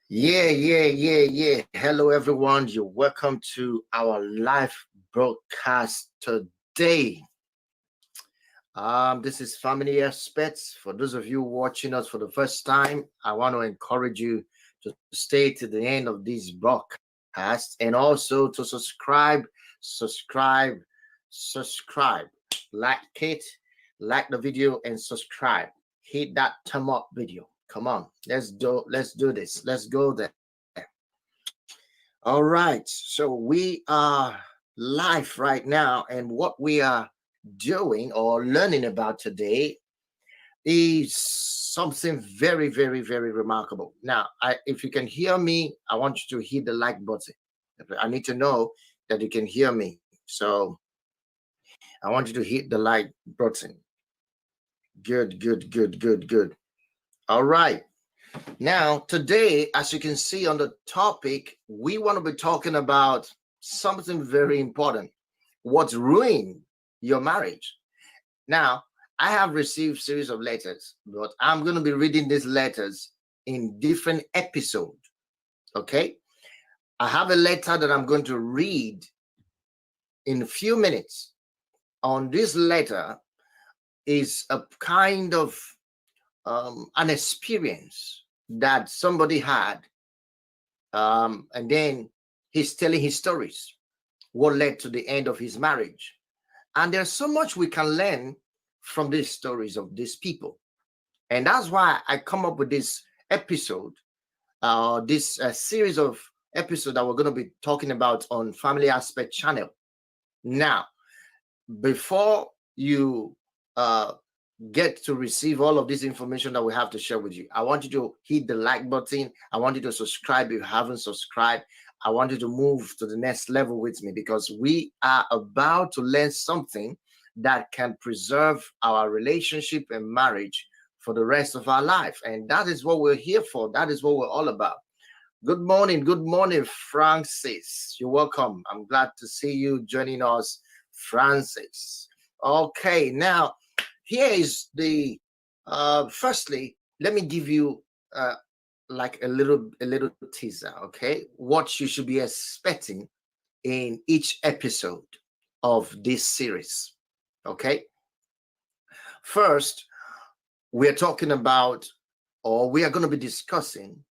Yeah. Hello, everyone. You're welcome to our live broadcast today. This is Family Experts. For those of you watching us for the first time, I want to encourage you to stay to the end of this broadcast and also to subscribe, subscribe, like it, like the video, and subscribe. Hit that thumb up video. Come on, let's do this. Let's go there. All right, so we are live right now, and what we are doing or learning about today is something very, very, very remarkable. Now, if you can hear me, I want you to hit the like button. I need to know that you can hear me. So I want you to hit the like button. Good. All right. Now, today, as you can see on the topic, we want to be talking about something very important. What's ruined your marriage? Now, I have received series of letters, but I'm going to be reading these letters in different episodes. Okay? I have a letter that I'm going to read in a few minutes. On this letter is a kind of an experience that somebody had, and then he's telling his stories, what led to the end of his marriage. And there's so much we can learn from these stories of these people. And that's why I come up with this episode, this series of episodes that we're going to be talking about on Family Aspect channel. Now, before you get to receive all of this information that we have to share with you, I want you to hit the like button. I want you to subscribe if you haven't subscribed. I want you to move to the next level with me, because we are about to learn something that can preserve our relationship and marriage for the rest of our life. And that is what we're here for. That is what we're all about. Good morning, Francis. You're welcome. I'm glad to see you joining us, Francis. Okay, now here is the firstly, let me give you like a little teaser, okay? What you should be expecting in each episode of this series, okay? First, we are talking about, or we are going to be discussing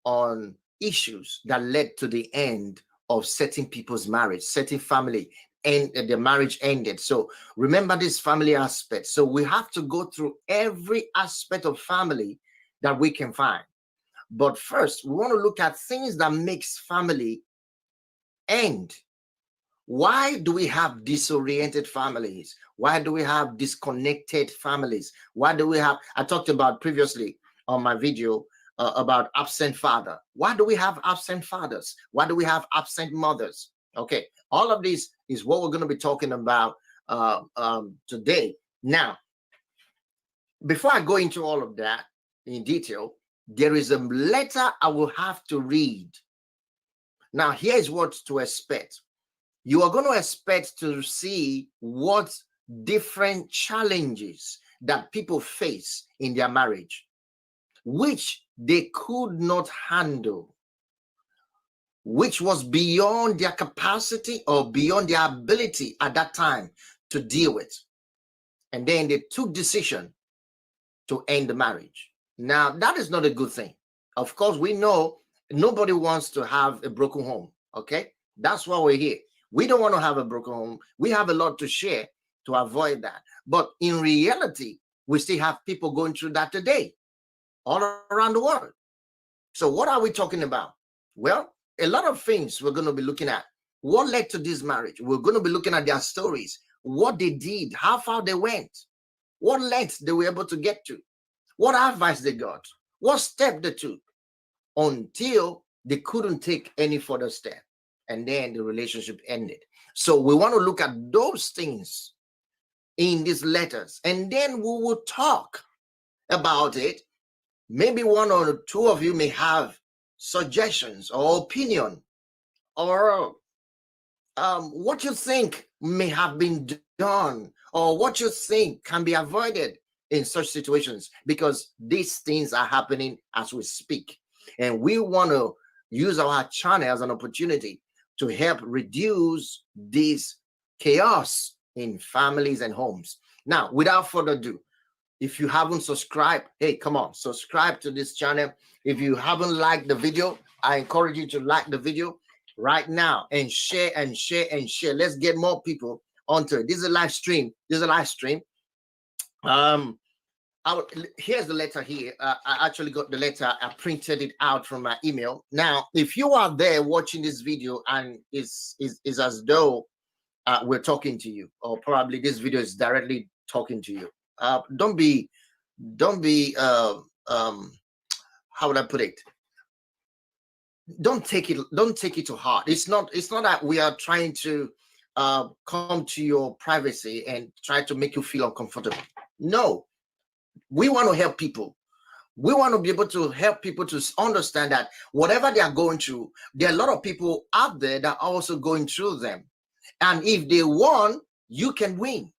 on issues that led to the end of certain people's marriage, certain family, and the marriage ended. So remember this family aspect. So we have to go through every aspect of family that we can find. But first, we want to look at things that makes family end. Why do we have disoriented families? Why do we have disconnected families? Why do we have, I talked about previously on my video about absent father. Why do we have absent fathers? Why do we have absent mothers? Okay, all of this is what we're going to be talking about today. Now, before I go into all of that in detail, there is a letter I will have to read. Now, here's what to expect. You are going to expect to see what different challenges that people face in their marriage, which they could not handle, which was beyond their capacity or beyond their ability at that time to deal with. And then they took decision to end the marriage. Now, that is not a good thing. Of course, we know nobody wants to have a broken home, okay? That's why we're here. We don't want to have a broken home. We have a lot to share to avoid that. But in reality, we still have people going through that today, all around the world. So what are we talking about? Well, a lot of things we're going to be looking at. What led to this marriage? We're going to be looking at their stories, what they did, how far they went, what lengths they were able to get to, what advice they got, what step they took until they couldn't take any further step. And then the relationship ended. So we want to look at those things in these letters. And then we will talk about it. Maybe one or two of you may have suggestions or opinion, or what you think may have been done, or what you think can be avoided in such situations, because these things are happening as we speak. And we want to use our channel as an opportunity to help reduce this chaos in families and homes. Now, without further ado, if you haven't subscribed, hey, come on, subscribe to this channel. If you haven't liked the video, I encourage you to like the video right now and share and share and share. Let's get more people onto it. This is a live stream. Here's the letter here. I actually got the letter. I printed it out from my email. Now, if you are there watching this video and is as though we're talking to you, or probably this video is directly talking to you, don't be how would I put it? Don't take it to heart. It's not that we are trying to come to your privacy and try to make you feel uncomfortable. No, we want to help people. We want to be able to help people to understand that whatever they are going through, there are a lot of people out there that are also going through them. And if they won, you can win.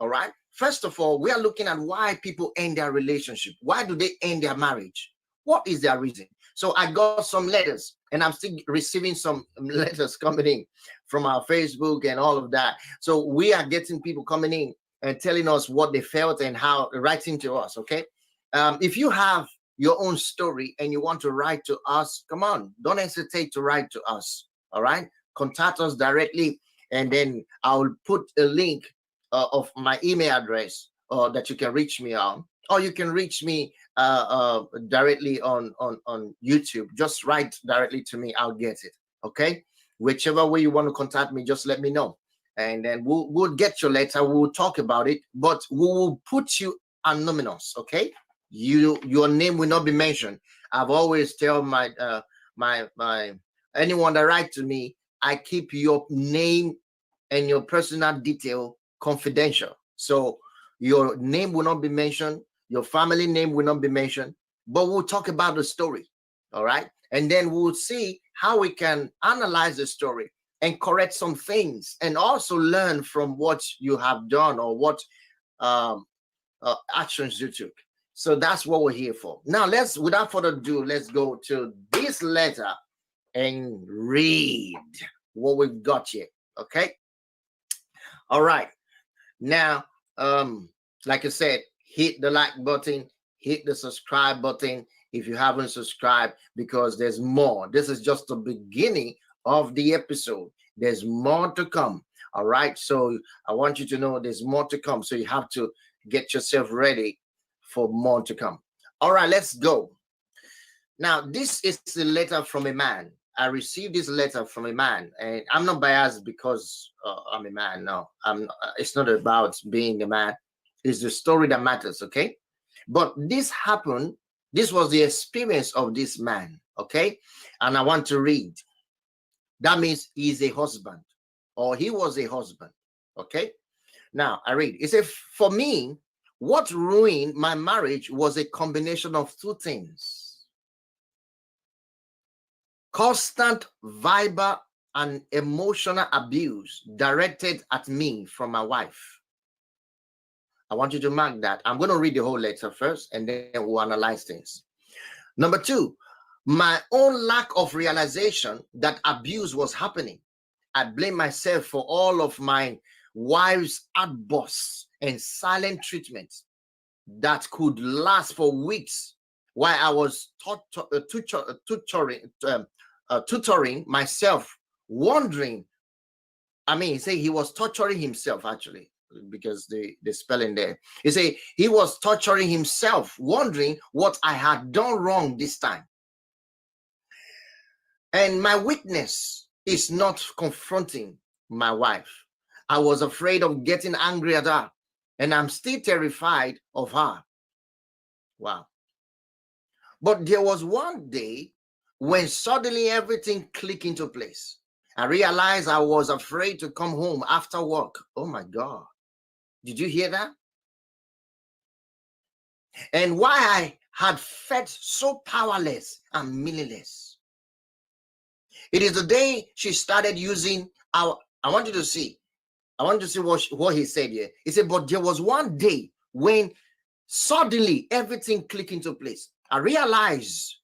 All right. First of all, we are looking at why people end their relationship. Why do they end their marriage? What is their reason? So I got some letters, and I'm still receiving some letters coming in from our Facebook and all of that. So we are getting people coming in and telling us what they felt and how, writing to us. Okay. If you have your own story and you want to write to us, come on, don't hesitate to write to us. All right. Contact us directly, and then I'll put a link of my email address that you can reach me on, or you can reach me directly on YouTube. Just write directly to me. I'll get it. Okay. Whichever way you want to contact me, just let me know. And then we'll get your letter. We'll talk about it, but we will put you anonymous. Okay. Your name will not be mentioned. I've always tell my anyone that write to me, I keep your name and your personal detail confidential. So your name will not be mentioned, your family name will not be mentioned, but we'll talk about the story. All right. And then we'll see how we can analyze the story and correct some things, and also learn from what you have done or what actions you took. So that's what we're here for. Now, without further ado, let's go to this letter and read what we've got here. Okay. All right. Now, like I said, hit the like button, hit the subscribe button if you haven't subscribed, because there's more. This is just the beginning of the episode. There's more to come. All right. So I want you to know there's more to come. So you have to get yourself ready for more to come. All right, let's go. Now, this is a letter from a man. I received this letter from a man, and I'm not biased because I'm a man. No, it's not about being a man. It's the story that matters, okay? But this happened. This was the experience of this man, okay? And I want to read. That means he's a husband, or he was a husband, okay? Now, I read. It says, for me, what ruined my marriage was a combination of two things. Constant verbal and emotional abuse directed at me from my wife. I want you to mark that. I'm going to read the whole letter first, and then we'll analyze things. Number two, my own lack of realization that abuse was happening. I blame myself for all of my wife's outbursts and silent treatment that could last for weeks while I was tutoring myself, wondering. I mean, he say he was torturing himself, actually, because the spelling there. He say he was torturing himself, wondering what I had done wrong this time. And my weakness is not confronting my wife. I was afraid of getting angry at her, and I'm still terrified of her. Wow. But there was one day when suddenly everything clicked into place. I realized I was afraid to come home after work. Oh my God. Did you hear that? And why I had felt so powerless and meaningless. It is the day she started using I want you to see what he said here. He said, but there was one day when suddenly everything clicked into place. I realized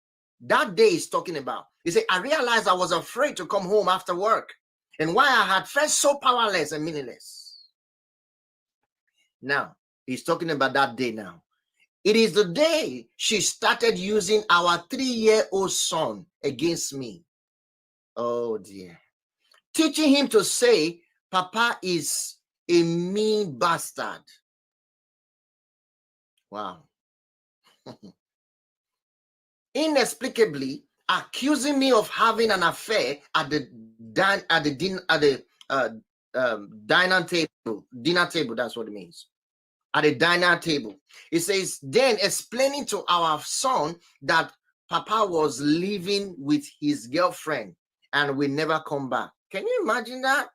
That day he's talking about. He said, I realized I was afraid to come home after work, and why I had felt so powerless and meaningless. Now, he's talking about that day now. It is the day she started using our 3-year-old son against me. Oh dear. Teaching him to say, Papa is a mean bastard. Wow. Inexplicably accusing me of having an affair at the dinner table. That's what it means. At a dinner table. It says, then explaining to our son that Papa was living with his girlfriend and will never come back. Can you imagine that?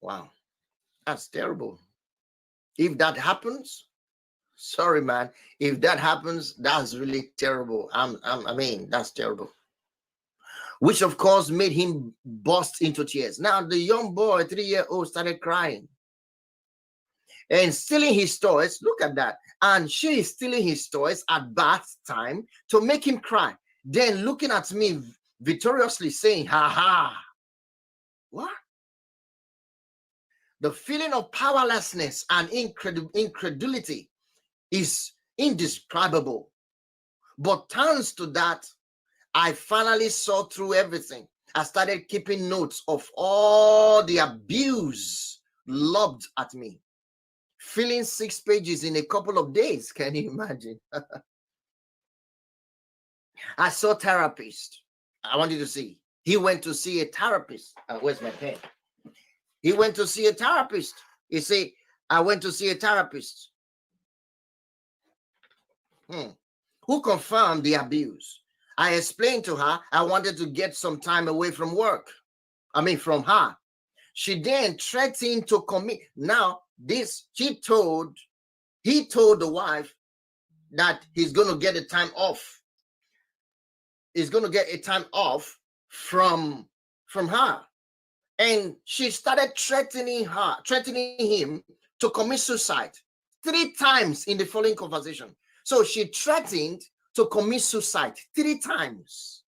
Wow, that's terrible. If that happens, sorry, man. If that happens, that's really terrible. I mean, that's terrible. Which, of course, made him burst into tears. Now, the young boy, 3-year-old, started crying and stealing his toys. Look at that. And she is stealing his toys at bath time to make him cry. Then looking at me victoriously saying, ha ha. What? The feeling of powerlessness and incredulity is indescribable. But thanks to that, I finally saw through everything. I started keeping notes of all the abuse lobbed at me. Filling 6 pages in a couple of days. Can you imagine? I saw a therapist. I want you to see. He went to see a therapist. Where's my pen? He went to see a therapist. He said, I went to see a therapist. Who confirmed the abuse. I explained to her I wanted to get some time away from work. From her. She then threatened to commit. Now, he told the wife that he's going to get a time off. He's going to get a time off from her. And she started threatening him to commit suicide 3 times in the following conversation. So she threatened to commit suicide 3 times.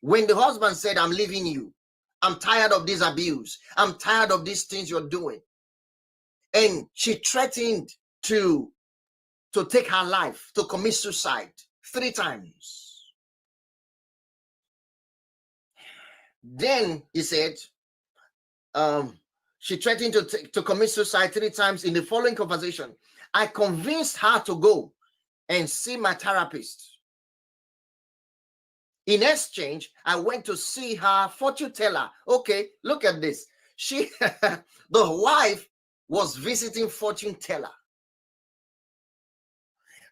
When the husband said, I'm leaving you. I'm tired of this abuse. I'm tired of these things you're doing. And she threatened to take her life, to commit suicide 3 times. Then he said, she threatened to commit suicide 3 times in the following conversation. I convinced her to go and see my therapist. In exchange, I went to see her fortune teller. Okay, look at this. The wife was visiting fortune teller.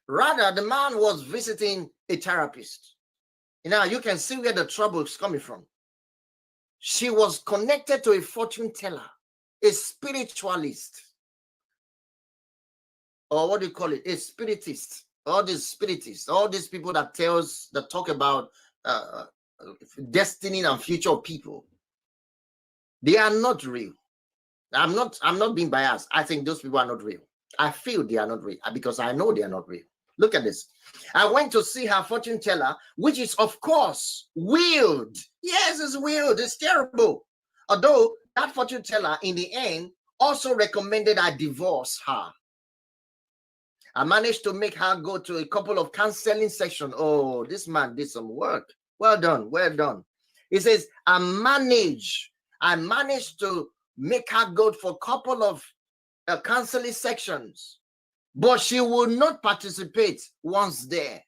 Rather, the man was visiting a therapist. Now, you can see where the trouble is coming from. She was connected to a fortune teller, a spiritualist, or what do you call it? A spiritist. All these spiritists, all these people that talk about destiny and future of people. They are not real. I'm not being biased. I think those people are not real. I feel they are not real because I know they are not real. Look at this. I went to see her fortune teller, which is, of course, willed. Yes, it's willed. It's terrible. Although that fortune teller, in the end, also recommended I divorce her. I managed to make her go to a couple of counseling sessions. Oh, this man did some work. Well done. Well done. He says, I managed to make her go for a couple of counseling sections. But she will not participate once there.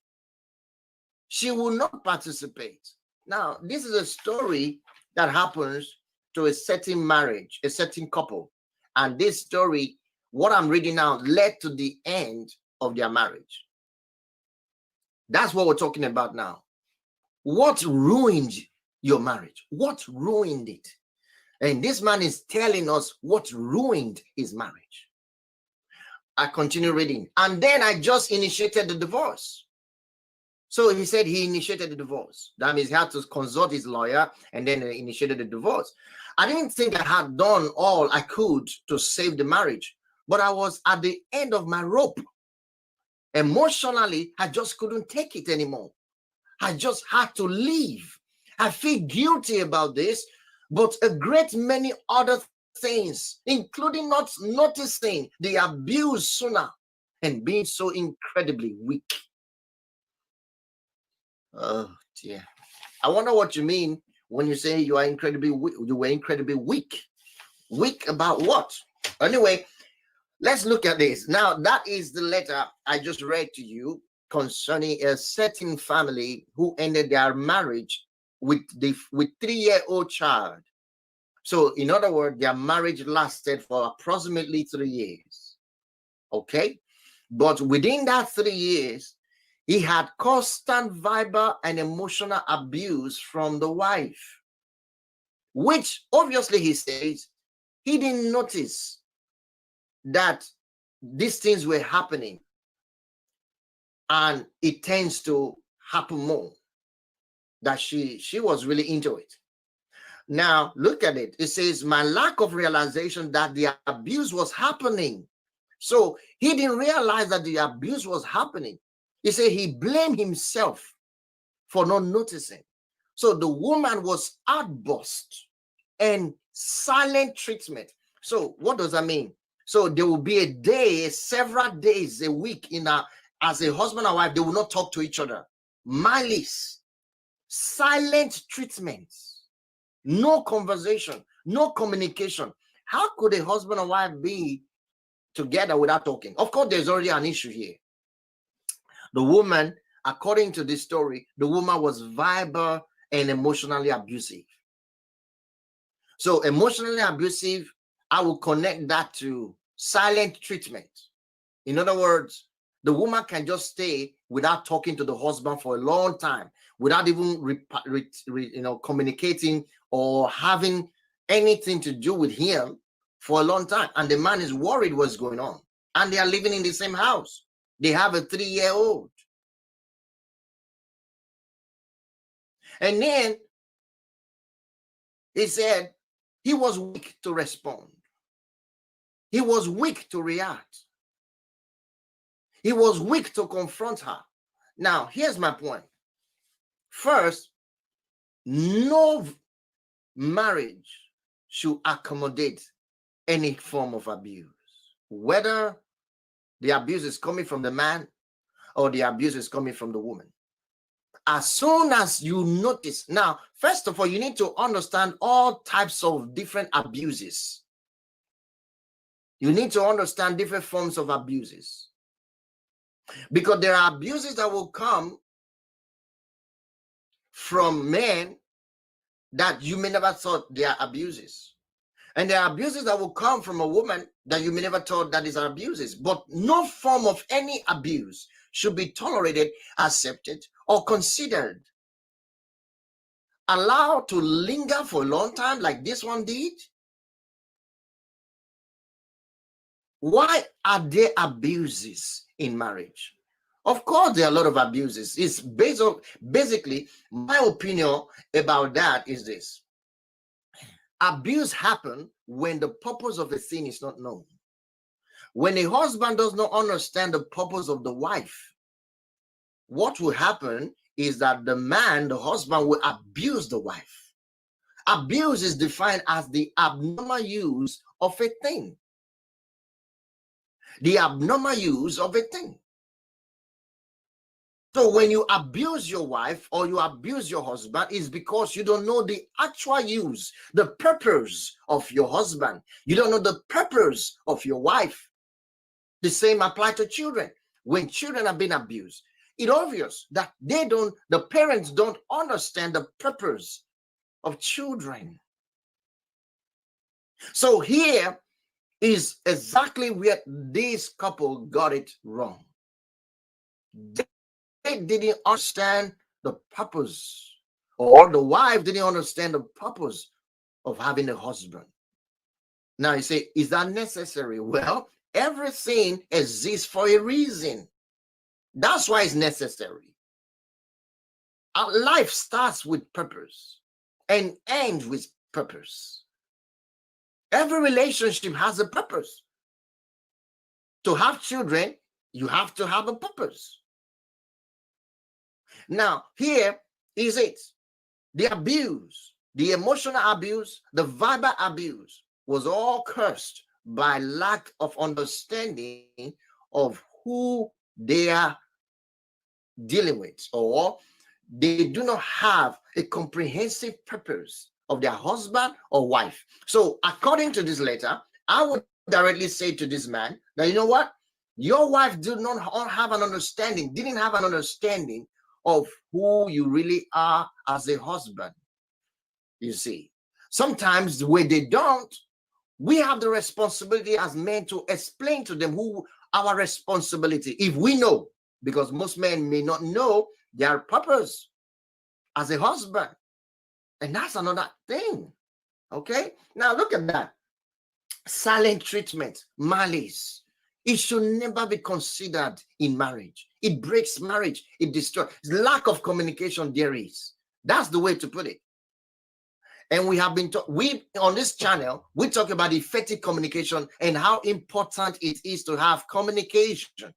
She will not participate. Now, this is a story that happens to a certain marriage, a certain couple. And this story, what I'm reading now, led to the end of their marriage. That's what we're talking about now. What ruined your marriage? What ruined it? And this man is telling us what ruined his marriage. I continue reading. And then I just initiated the divorce. So he said he initiated the divorce. That means he had to consult his lawyer and then initiated the divorce. I didn't think I had done all I could to save the marriage, but I was at the end of my rope. Emotionally, I just couldn't take it anymore. I just had to leave. I feel guilty about this, but a great many other things, including not noticing the abuse sooner and being so incredibly weak. Oh dear. I wonder what you mean when you say you are incredibly weak. You were incredibly weak. Weak about what? Anyway, let's look at this. Now, that is the letter I just read to you concerning a certain family who ended their marriage with 3-year-old child. So, in other words, their marriage lasted for approximately 3 years. Okay? But within that 3 years, he had constant verbal and emotional abuse from the wife, which obviously he says he didn't notice that these things were happening, and it tends to happen more, that she was really into it. Now look at it. It says, my lack of realization that the abuse was happening. So he didn't realize that the abuse was happening. He said he blamed himself for not noticing. So the woman was outburst and silent treatment. So what does that mean? So there will be a day, several days, a week as a husband and wife, they will not talk to each other. Malice, silent treatment, no conversation, no communication. How could a husband and wife be together without talking? Of course, there's already an issue here. The woman, according to this story, the woman was verbal and emotionally abusive. So emotionally abusive, I will connect that to silent treatment. In other words, the woman can just stay without talking to the husband for a long time, without even communicating or having anything to do with him for a long time. And the man is worried what's going on. And they are living in the same house. They have a 3-year-old. And then he said he was weak to respond. He was weak to react. He was weak to confront her. Now, here's my point. First, no marriage should accommodate any form of abuse, whether the abuse is coming from the man or the abuse is coming from the woman. As soon as you notice, now, first of all, you need to understand all types of different abuses. You need to understand different forms of abuses. Because there are abuses that will come from men that you may never thought they are abuses. And there are abuses that will come from a woman that you may never thought that is abuses. But no form of any abuse should be tolerated, accepted, or considered. Allowed to linger for a long time like this one did. Why are there abuses in marriage? Of course, there are a lot of abuses. It's basically, my opinion about that is this. Abuse happens when the purpose of a thing is not known. When a husband does not understand the purpose of the wife, what will happen is that the man, the husband, will abuse the wife. Abuse is defined as the abnormal use of a thing. The abnormal use of a thing. So when you abuse your wife or you abuse your husband, it's because you don't know the actual use, the purpose of your husband. You don't know the purpose of your wife. The same applies to children. When children are being abused, it's obvious that the parents don't understand the purpose of children. So here is exactly where this couple got it wrong. They didn't understand the purpose, or the wife didn't understand the purpose of having a husband. Now you say, is that necessary? Well, everything exists for a reason. That's why it's necessary. Our life starts with purpose and ends with purpose. Every relationship has a purpose. To have children, You have to have a purpose. Now, here is it. The abuse, the emotional abuse, the verbal abuse was all cursed by lack of understanding of who they are dealing with, or they do not have a comprehensive purpose of their husband or wife. So according to this letter, I would directly say to this man that, you know what? Your wife didn't have an understanding of who you really are as a husband. You see, sometimes when they don't, we have the responsibility as men to explain to them who our responsibility, if we know, because most men may not know their purpose as a husband. And that's another thing. Okay, now look at that. Silent treatment, malice. It should never be considered in marriage. It breaks marriage. It destroys. Lack of communication there is. That's the way to put it. And we have been on this channel, we talk about effective communication and how important it is to have communication.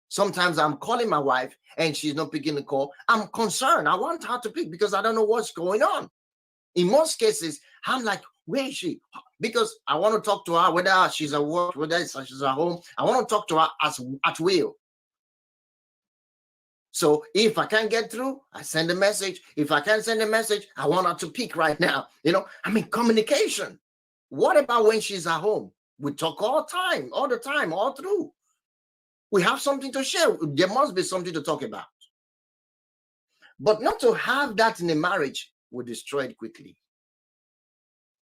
Sometimes I'm calling my wife and she's not picking the call. I'm concerned. I want her to pick because I don't know what's going on. In most cases, I'm like, where is she? Because I want to talk to her, whether she's at work, whether she's at home. I want to talk to her at will. So if I can't get through, I send a message. If I can't send a message, I want her to pick right now. Communication. What about when she's at home? We talk all the time, all through. We have something to share. There must be something to talk about. But not to have that in a marriage will destroy it quickly.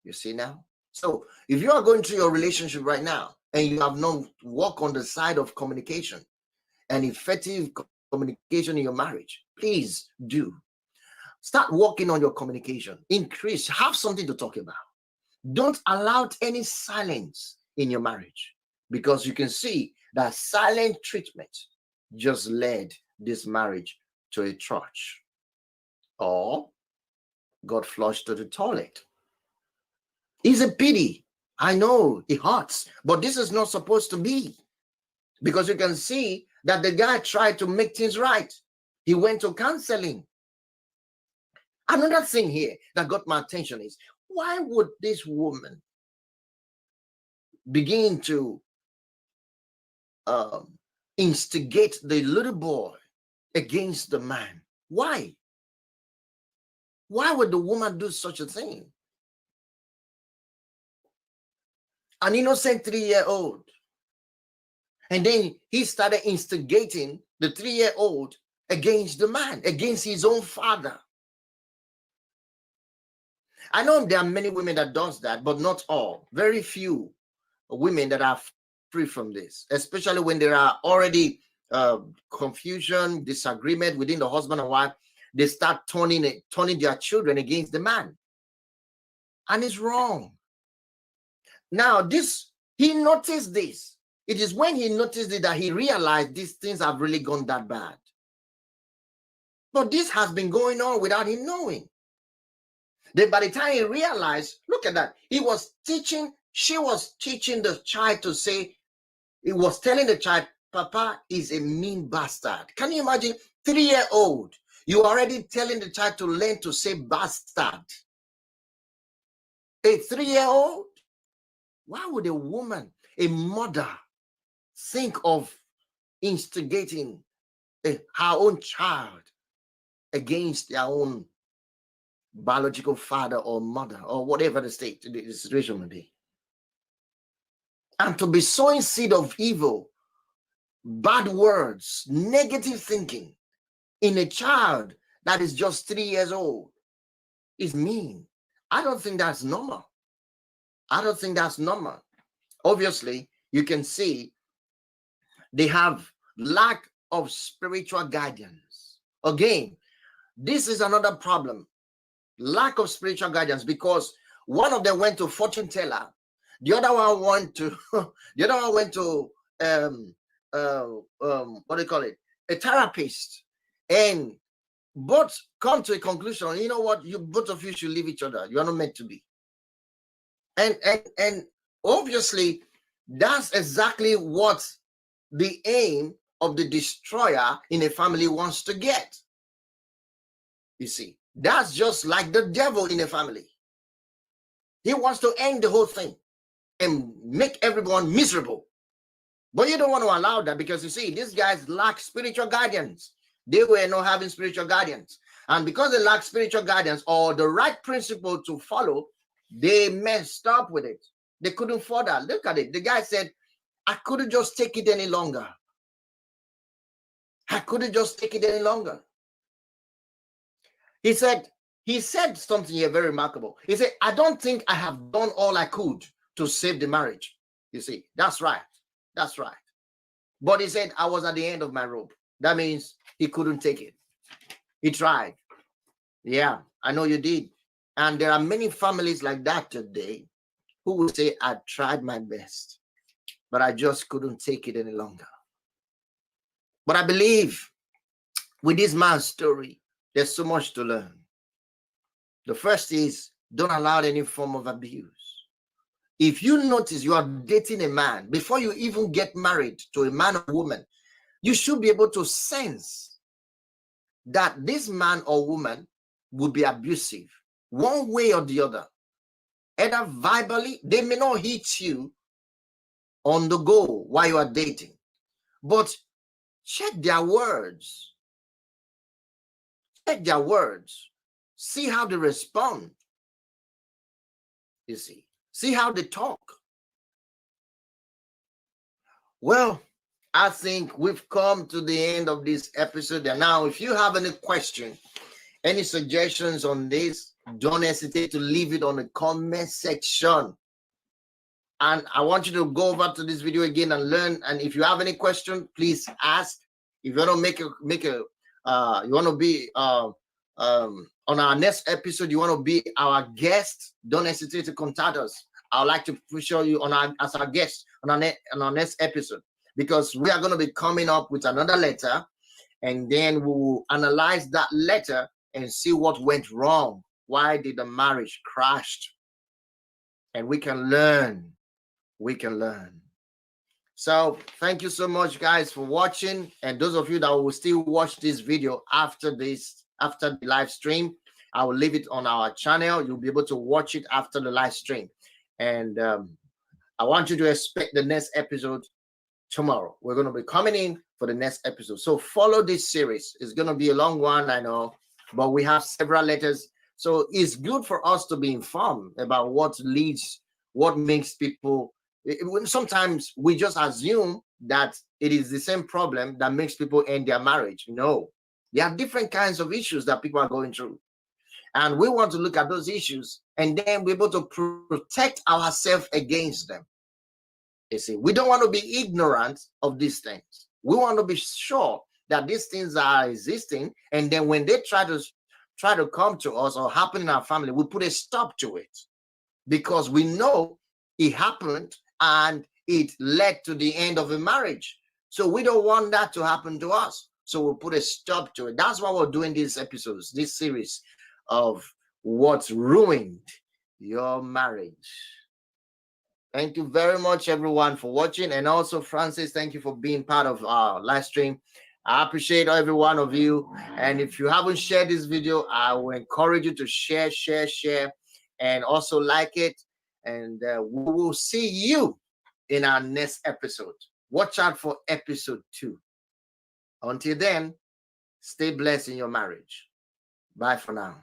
You see now? So if you are going through your relationship right now and you have not worked on the side of communication and effective communication in your marriage, please do. Start working on your communication. Increase. Have something to talk about. Don't allow any silence in your marriage, because you can see that silent treatment just led this marriage to a church or got flushed to the toilet. It's a pity. I know it hurts, but this is not supposed to be, because you can see that the guy tried to make things right. He went to counseling. Another thing here that got my attention is, why would this woman begin to instigate the little boy against the man? Why? Why would the woman do such a thing? An innocent 3-year-old. And then he started instigating the 3-year-old against the man, against his own father. I know there are many women that does that, but not all. Very few women that are free from this, especially when there are already confusion, disagreement within the husband and wife. They start turning their children against the man. And it's wrong. Now, he noticed this. It is when he noticed it that he realized these things have really gone that bad. But this has been going on without him knowing. Then by the time he realized, look at that, she was teaching the child to say, he was telling the child, Papa is a mean bastard. Can you imagine? 3-year-old, you are already telling the child to learn to say bastard. A 3-year-old? Why would a woman, a mother, think of instigating her own child against their own biological father or mother, or whatever the situation may be? And to be sowing seed of evil, bad words, negative thinking in a child that is just 3 years old is mean. I don't think that's normal. Obviously, you can see they have lack of spiritual guidance. Again, this is another problem. Lack of spiritual guidance, because one of them went to fortune teller, the other one went to what do you call it, a therapist, and both come to a conclusion. You know what? Both of you should leave each other. You are not meant to be. And obviously, that's exactly what the aim of the destroyer in a family wants to get. You see, that's just like the devil in a family. He wants to end the whole thing and make everyone miserable. But you don't want to allow that, because you see, these guys lack spiritual guidance. They were not having spiritual guidance. And because they lack spiritual guidance or the right principle to follow, they messed up with it. They couldn't further. Look at it. The guy said, I couldn't just take it any longer. I couldn't just take it any longer. He said something here very remarkable. He said, I don't think I have done all I could to save the marriage. You see, that's right. That's right. But he said, I was at the end of my rope. That means he couldn't take it. He tried. Yeah, I know you did. And there are many families like that today who will say, I tried my best, but I just couldn't take it any longer. But I believe with this man's story, there's so much to learn. The first is, don't allow any form of abuse. If you notice you are dating a man, before you even get married to a man or woman, you should be able to sense that this man or woman will be abusive one way or the other. Either verbally, they may not hit you on the go while you are dating, but check their words. Check their words. See how they respond. You see how they talk. Well, I think we've come to the end of this episode. And now, if you have any question, any suggestions on this, don't hesitate to leave it on the comment section. And I want you to go over to this video again and learn. And if you have any question, please ask. If you want to you want to be on our next episode, you want to be our guest, don't hesitate to contact us. I would like to show you as our guest on our next episode, because we are going to be coming up with another letter, and then we will analyze that letter and see what went wrong. Why did the marriage crash? And we can learn. We can learn. So thank you so much, guys, for watching. And those of you that will still watch this video after the live stream, I will leave it on our channel. You'll be able to watch it after the live stream. And I want you to expect the next episode tomorrow. We're going to be coming in for the next episode. So follow this series. It's going to be a long one, I know, but we have several letters. So it's good for us to be informed about what makes people. Sometimes we just assume that it is the same problem that makes people end their marriage. No, there are different kinds of issues that people are going through. And we want to look at those issues and then be able to protect ourselves against them. You see, we don't want to be ignorant of these things. We want to be sure that these things are existing. And then when they try to come to us or happen in our family, we put a stop to it, because we know it happened and it led to the end of a marriage. So we don't want that to happen to us. So we'll put a stop to it. That's why we're doing these episodes, this series of what ruined your marriage. Thank you very much, everyone, for watching. And also, Francis, thank you for being part of our live stream. I appreciate every one of you. And if you haven't shared this video, I will encourage you to share, and also like it. And we will see you in our next episode. Watch out for episode 2. Until then, stay blessed in your marriage. Bye for now.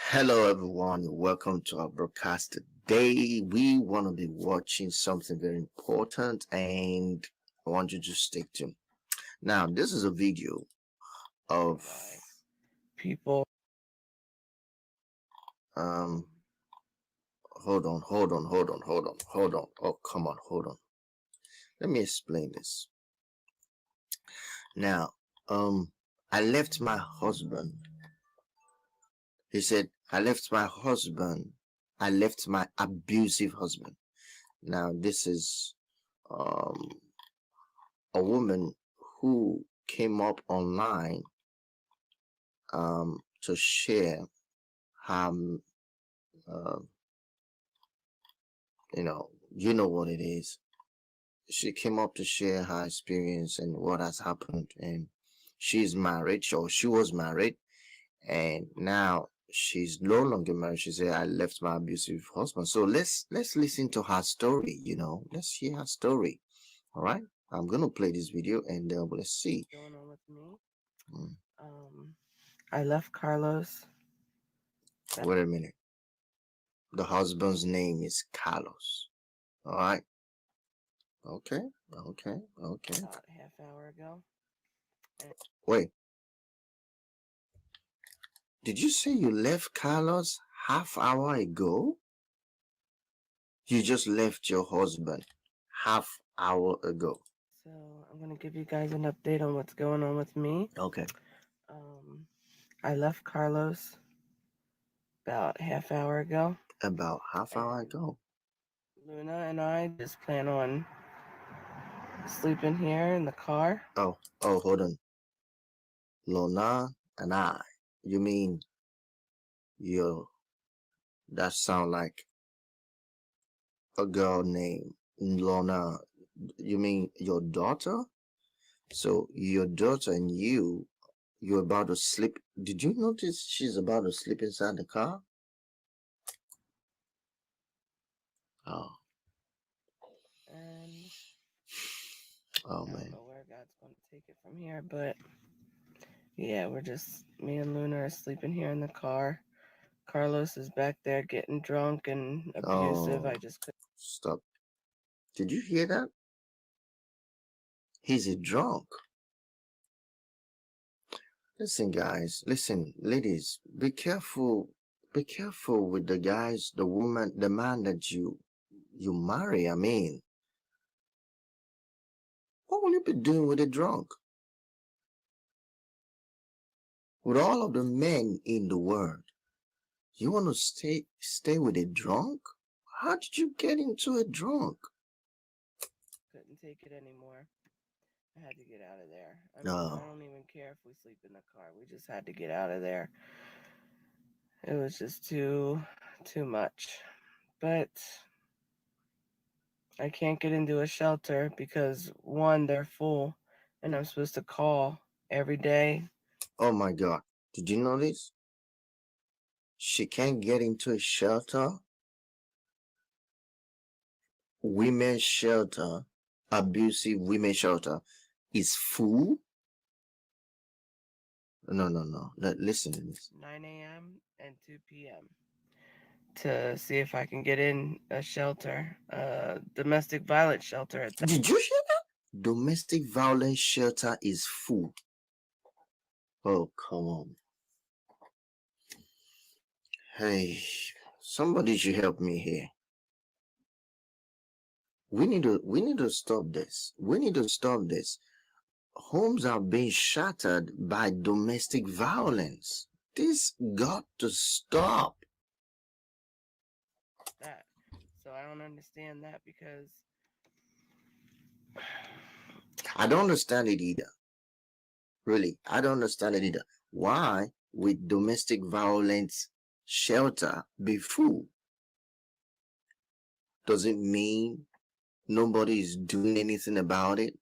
Hello, everyone. Welcome to our broadcast today. We want to be watching something very important, and I want you to stick to. Now, this is a video of people. Hold on. Oh, come on, hold on. Let me explain this. Now, I left my husband. He said, I left my husband. I left my abusive husband. Now, this is a woman who came up online to share her, you know what it is. She came up to share her experience and what has happened, and she's married, so she was married, and now she's no longer married. She said, I left my abusive husband. So let's listen to her story. Let's hear her story. All right, I'm gonna play this video, and let's see. Going on with me. I left Carlos. Wait a minute. The husband's name is Carlos. All right. Okay. About a half hour ago. Wait. Did you say you left Carlos half hour ago? You just left your husband half hour ago. So I'm gonna give you guys an update on what's going on with me. Okay. I left Carlos about half hour ago. About half hour ago. Luna and I just plan on sleeping here in the car. Oh, hold on. Luna and I. You mean that sound like a girl named Lona. You mean your daughter? So your daughter and you're about to sleep. Did you notice she's about to sleep inside the car? Oh. And Oh I man. don't know where God's going to take it from here, but yeah, me and Luna are sleeping here in the car. Carlos is back there getting drunk and abusive. Oh, I just couldn't. stop. Did you hear that? He's a drunk. Listen, guys. Listen, ladies. Be careful. Be careful with the guys, the woman, the man that you marry. I mean, what will you be doing with a drunk? With all of the men in the world, you want to stay with a drunk? How did you get into a drunk? Couldn't take it anymore. I had to get out of there. I mean, No. I don't even care if we sleep in the car. We just had to get out of there. It was just too much. But I can't get into a shelter because one, they're full, and I'm supposed to call every day. Oh my God. Did you know this? She can't get into a shelter. Women's shelter, abusive women's shelter is full. No. Listen to this. 9 a.m. and 2 p.m. to see if I can get in a shelter, domestic violence shelter at that. Did you hear that? Domestic violence shelter is full. Oh, come on. Hey, somebody should help me here. We need to stop this. We need to stop this. Homes are being shattered by domestic violence. This got to stop. That. So I don't understand that because I don't understand it either. Really, I don't understand it either. Why would domestic violence shelter be full? Does it mean nobody is doing anything about it?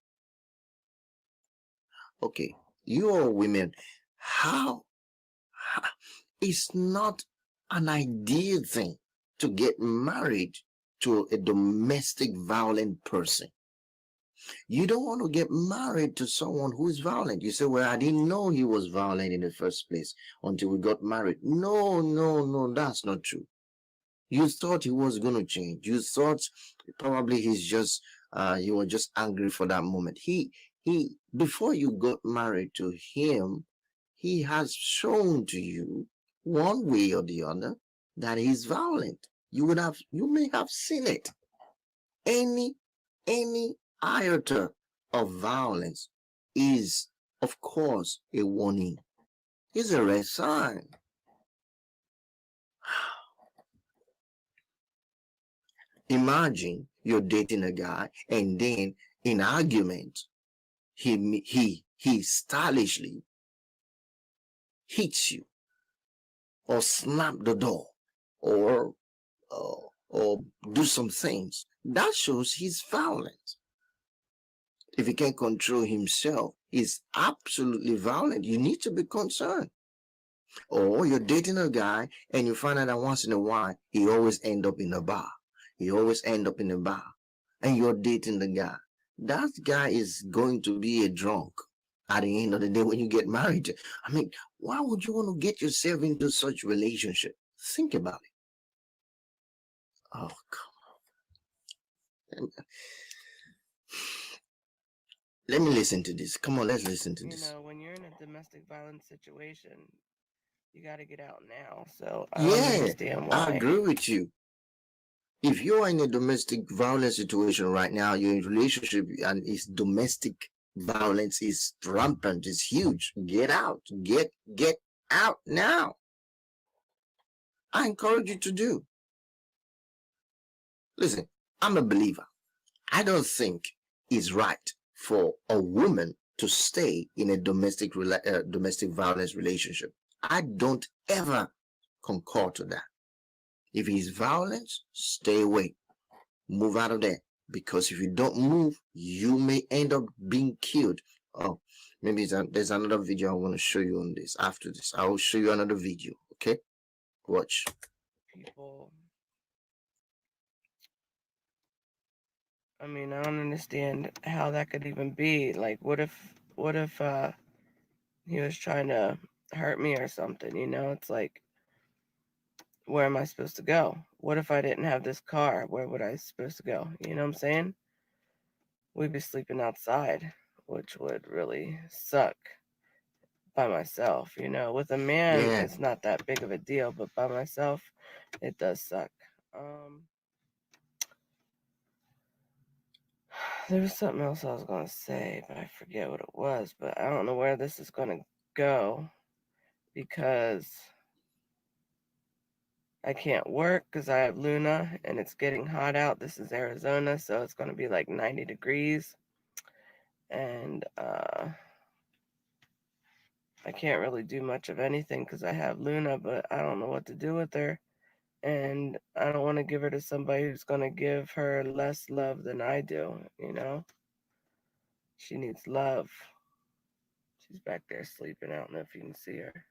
Okay, you all women, how it's not an ideal thing to get married to a domestic violent person. You don't want to get married to someone who is violent. You say, well, I didn't know he was violent in the first place until we got married. No, that's not true. You thought he was going to change. You thought probably he was just angry for that moment. He, before you got married to him, he has shown to you one way or the other that he's violent. You may have seen it. Any iota of violence is, of course, a warning. It's a red sign. Imagine you're dating a guy and then in argument, he he stylishly hits you or snap the door or or do some things, that shows he's violent. If he can't control himself, he's absolutely violent. You need to be concerned. Or you're dating a guy and you find out that once in a while he always end up in a bar. He always end up in a bar, and you're dating the guy. That guy is going to be a drunk at the end of the day when you get married. I mean, why would you want to get yourself into such relationship? Think about it. Oh, come on. Let me listen to this. Come on, let's listen to this. You know, when you're in a domestic violence situation, you got to get out now. So I don't understand why. I agree with you. If you're in a domestic violence situation right now, you're in a relationship and it's domestic violence is rampant, is huge. Get out. Get out now. I encourage you to do. Listen, I'm a believer. I don't think it's right for a woman to stay in a domestic violence relationship. I don't ever concur to that. If he's violent, stay away. Move out of there. Because if you don't move, you may end up being killed. Oh, maybe there's another video I want to show you on this. After this, I will show you another video. Okay? Watch. People. I mean, I don't understand how that could even be. Like, what if he was trying to hurt me or something, you know? It's like, where am I supposed to go? What if I didn't have this car? Where would I supposed to go? You know what I'm saying? We'd be sleeping outside, which would really suck by myself, you know. With a man, it's not that big of a deal, but by myself, it does suck. There was something else I was going to say, but I forget what it was. But I don't know where this is going to go because I can't work because I have Luna and it's getting hot out. This is Arizona, so it's going to be like 90 degrees. And I can't really do much of anything because I have Luna, but I don't know what to do with her. And I don't want to give her to somebody who's going to give her less love than I do, you know? She needs love. She's back there sleeping. I don't know if you can see her.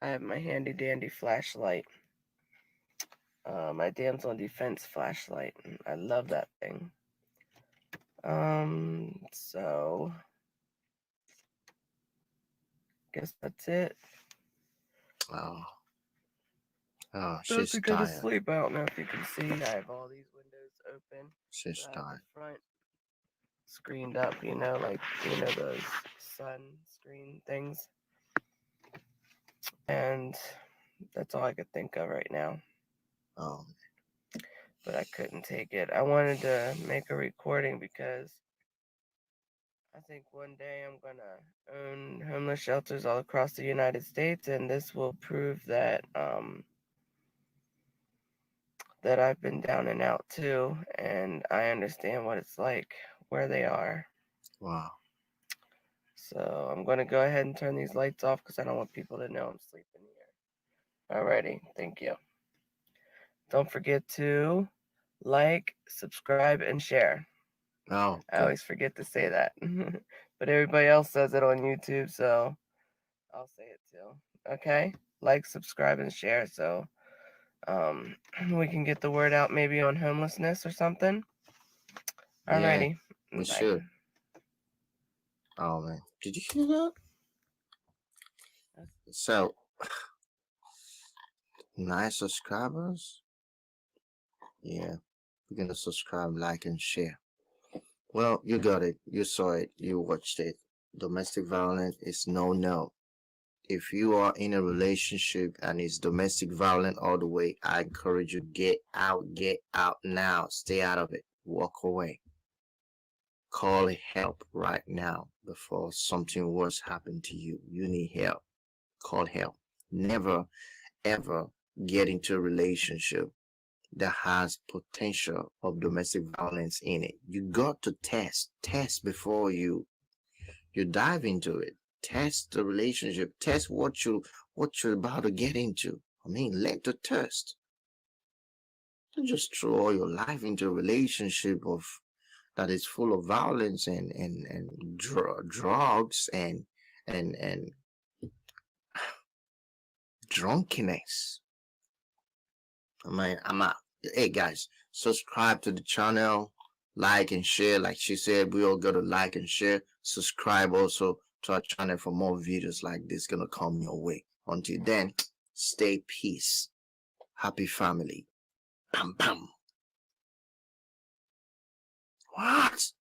I have my handy dandy flashlight. My Damsel in Defense flashlight. I love that thing. So guess that's it. She's to go to tired. sleep. I don't know if you can see. I have all these windows open. She's tired. The front screened up, you know, like those sun screen things. And that's all I could think of right now. Oh. But I couldn't take it. I wanted to make a recording because I think one day I'm gonna own homeless shelters all across the United States, and this will prove that that I've been down and out too, and I understand what it's like where they are. Wow. So I'm gonna go ahead and turn these lights off because I don't want people to know I'm sleeping here. Alrighty, thank you. Don't forget to like, subscribe, and share. Oh, I always forget to say that. But everybody else says it on YouTube, so I'll say it too. Okay? Like, subscribe, and share so we can get the word out maybe on homelessness or something. Alrighty. Yeah, we should. Oh man. Did you hear that? So 9 subscribers. Yeah. We're gonna subscribe, like, and share. Well, you got it. You saw it. You watched it. Domestic violence is no. If you are in a relationship and it's domestic violence all the way, I encourage you, get out now. Stay out of it. Walk away. Call help right now before something worse happens to you. You need help. Call help. Never, ever get into a relationship that has potential of domestic violence in it. You got to test before you dive into it. Test the relationship. Test what you're about to get into. I mean, learn to test. Don't just throw all your life into a relationship of that is full of violence and drugs and drunkenness. I mean, I'm out. Hey guys, subscribe to the channel, like and share. Like she said, we all got to like and share. Subscribe also to our channel for more videos like this gonna come your way. Until then, stay peace. Happy family. Bam bam. What?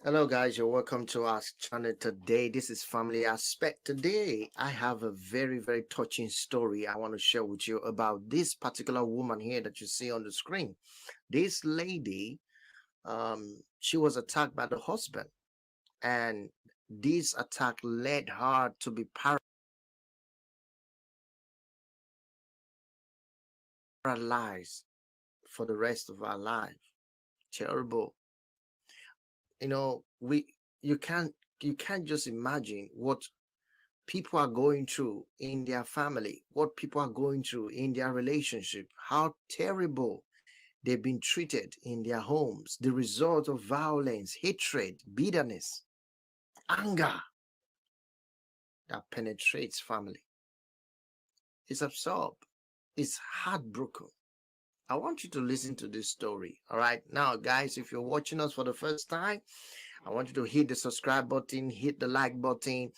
Hello guys, you're welcome to our channel today. This is Family Aspect. Today I have a very touching story I want to share with you about this particular woman here that you see on the screen. This lady, she was attacked by the husband, and this attack led her to be paralyzed for the rest of her life. Terrible. You know, you can't just imagine what people are going through in their family, what people are going through in their relationship, how terrible they've been treated in their homes, the result of violence, hatred, bitterness, anger that penetrates family. It's absorbed. It's heartbroken. I want you to listen to this story. All right. Now, guys, if you're watching us for the first time, I want you to hit the subscribe button, hit the like button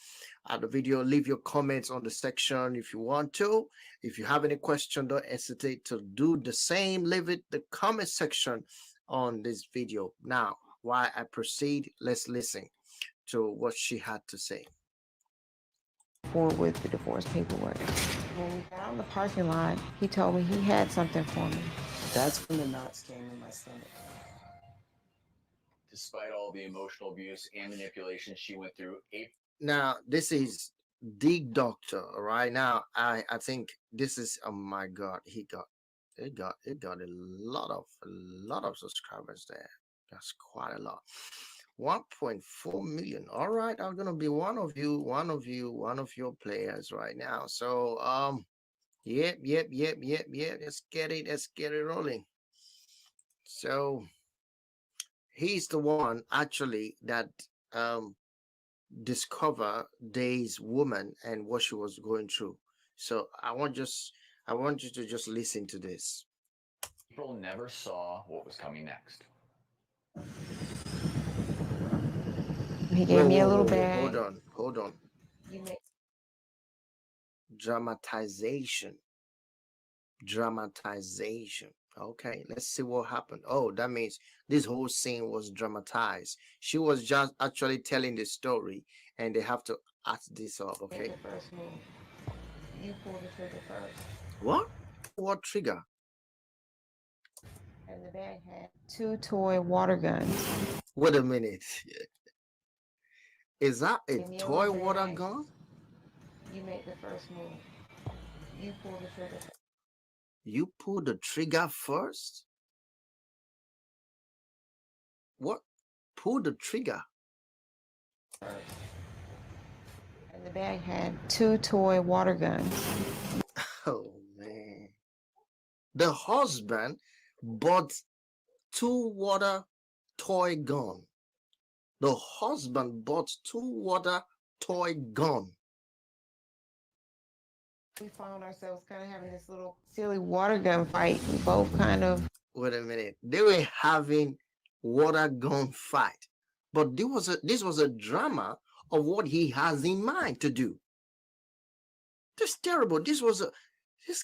at the video, leave your comments on the section if you want to. If you have any question, don't hesitate to do the same. Leave it the comment section on this video. Now, while I proceed, let's listen to what she had to say. Forward with the divorce paperwork. When we got out in the parking lot, he told me he had something for me. That's when the knots came in my stomach. Despite all the emotional abuse and manipulation she went through, Now, this is the doctor. All right. Now, I think this is, oh my God, it got a lot of subscribers there. That's quite a lot. 1.4 million. All right, I'm gonna be one of your players right now. So yep. Let's get it rolling. So he's the one actually that discover this woman and what she was going through. So I want you to just listen to this. April never saw what was coming next. He gave me a little bag. Hold on. Dramatization. Okay, let's see what happened. Oh, that means this whole scene was dramatized. She was just actually telling the story, and they have to add this up. Okay. First move. You pull the trigger first. What trigger? And the bag had 2 toy water guns. Wait a minute. Is that a toy water gun? You make the first move. You pull the trigger. You pull the trigger first? What? Pull the trigger? First. And the bag had 2 toy water guns. Oh man. The husband bought 2 water toy gun. The husband bought 2 water toy gun. We found ourselves kind of having this little silly water gun fight. We both kind of... Wait a minute. They were having water gun fight. But this was a drama of what he has in mind to do. That's terrible. This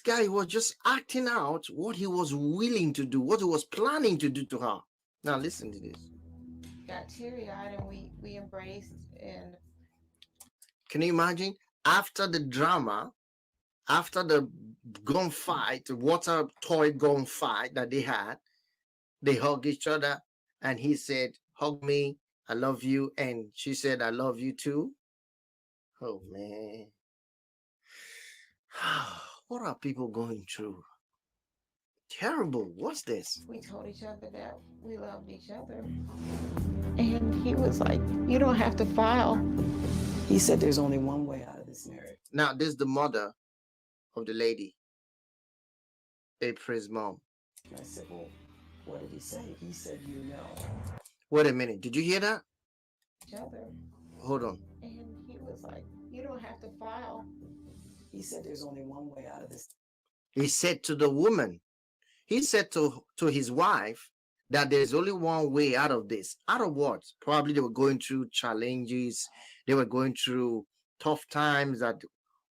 guy was just acting out what he was willing to do, what he was planning to do to her. Now listen to this. Got teary-eyed and we embraced. And can you imagine? After the drama, after the gun fight, the water toy gun fight that they had, They hug each other, and he said, "Hug me, I love you," and she said, "I love you too." Oh man, what are people going through? Terrible. What's this? We told each other that we loved each other. And he was like, "You don't have to file." He said there's only one way out of this marriage. Now, this is the mother of the lady, April's mom. And I said, well, what did he say? He said, you know. Wait a minute. Did you hear that? Each other. Hold on. And he was like, "You don't have to file." He said there's only one way out of this. He said to the woman, he said to his wife that there's only one way out of this. Out of what? Probably they were going through challenges. They were going through tough times that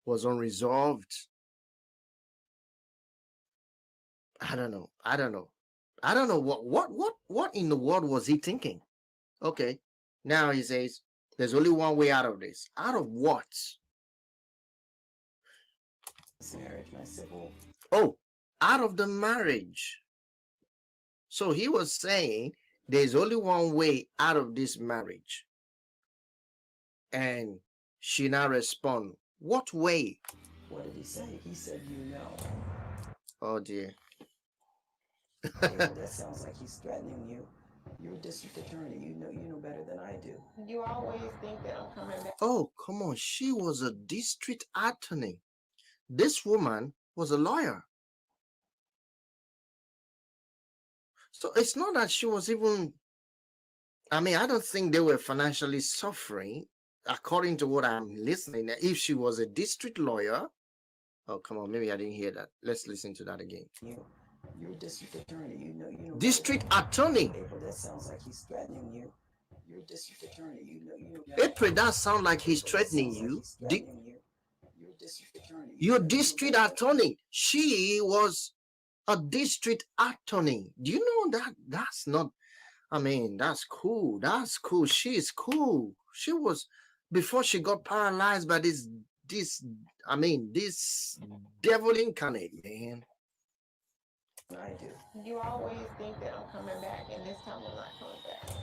was unresolved. I don't know. I don't know. I don't know what in the world was he thinking? Okay. Now he says there's only one way out of this. Out of what? This marriage. And I said, well, Oh, out of the marriage. So he was saying there's only one way out of this marriage. And she now respond, what way? what did he say? He said, you know. Oh dear. Okay, well, that sounds like he's threatening you. You're a district attorney. You know better than I do. You always think that I'm coming back. Oh, come on. She was a district attorney. This woman was a lawyer. So it's not that she was even, I mean, I don't think they were financially suffering, according to what I'm listening. If she was a district lawyer, oh, come on, maybe I didn't hear that. Let's listen to that again. You're a district attorney. You know. District attorney. April, that sounds like he's threatening you. You're a district attorney. You know. April, that sounds like he's April, that threatening sounds like you. he's threatening you. You're a district attorney. You're know district better. attorney. She was a district attorney. Do you know that? That's not, I mean, that's cool. That's cool. She is cool. She was, before she got paralyzed by this devil incarnate, man. I do. You always think that I'm coming back, and this time I'm not coming back.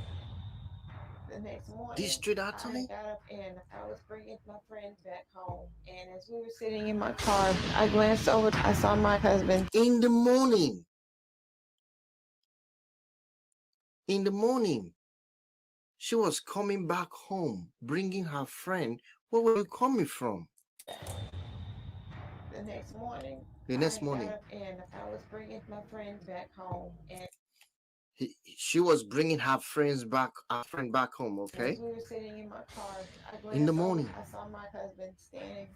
The next morning, District I attorney? got up and I was bringing my friends back home. And as we were sitting in my car, I glanced over. I saw my husband. In the morning. In the morning. She was coming back home, bringing her friend. Where were you coming from? The next morning, The next I got morning. up and I was bringing my friends back home. And She was bringing her friend back home, okay? as we were sitting in my car, I glanced In the over. morning. I saw my husband standing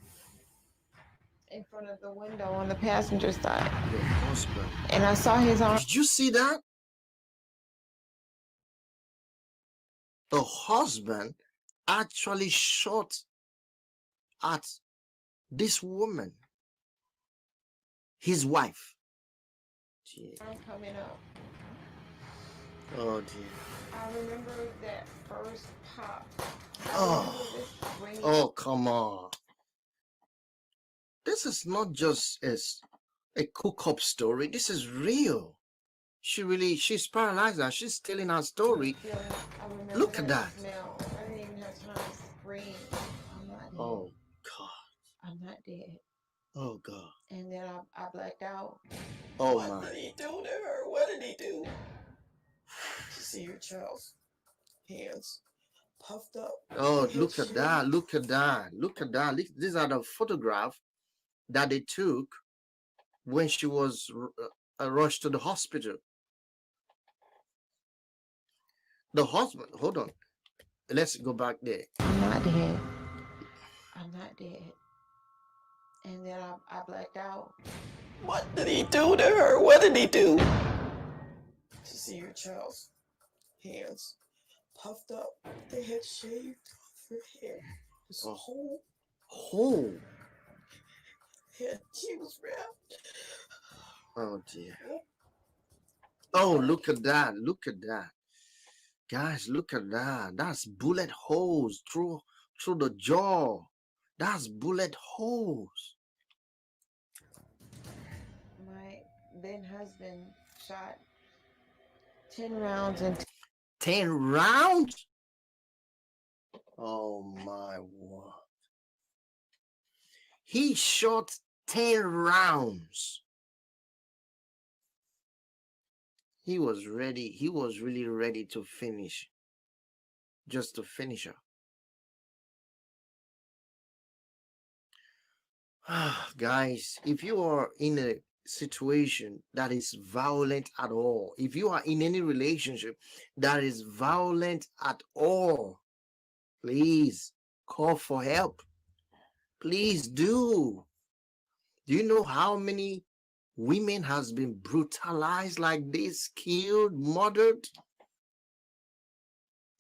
in front of the window on the passenger side. Your husband. And I saw his arm. Did you see that? The husband actually shot at this woman, his wife. Dear. Coming up. Oh dear. I remember that first pop. Oh. Oh, come on. This is not just a cook-up story. This is real. She's paralyzed now. She's telling her story. Look at that. Smell. I didn't even have time to scream. I'm not dead. Oh God. I'm not dead. Oh God. And then I blacked out. Oh What my. did he do to her? What did he do? To see your child's hands puffed up. Oh, look at that. Look at that. Look at that. These are the photographs that they took when she was rushed to the hospital. The husband, hold on. Let's go back there. I'm not dead. I'm not dead. And then I blacked out. What did he do to her? What did he do? To see your child's hands puffed up. They had shaved off her hair. This Oh. whole head. She was wrapped. Oh dear. Oh, look at that. Look at that. Guys, look at that. That's bullet holes through the jaw. That's bullet holes. My then husband shot 10 rounds and 10 rounds? Oh my word. He shot 10 rounds. He was ready. He was really ready to finish. Just to finish her. Guys, if you are in a situation that is violent at all, if you are in any relationship that is violent at all, please call for help. Please do. Do you know how many women has been brutalized like this, killed, murdered?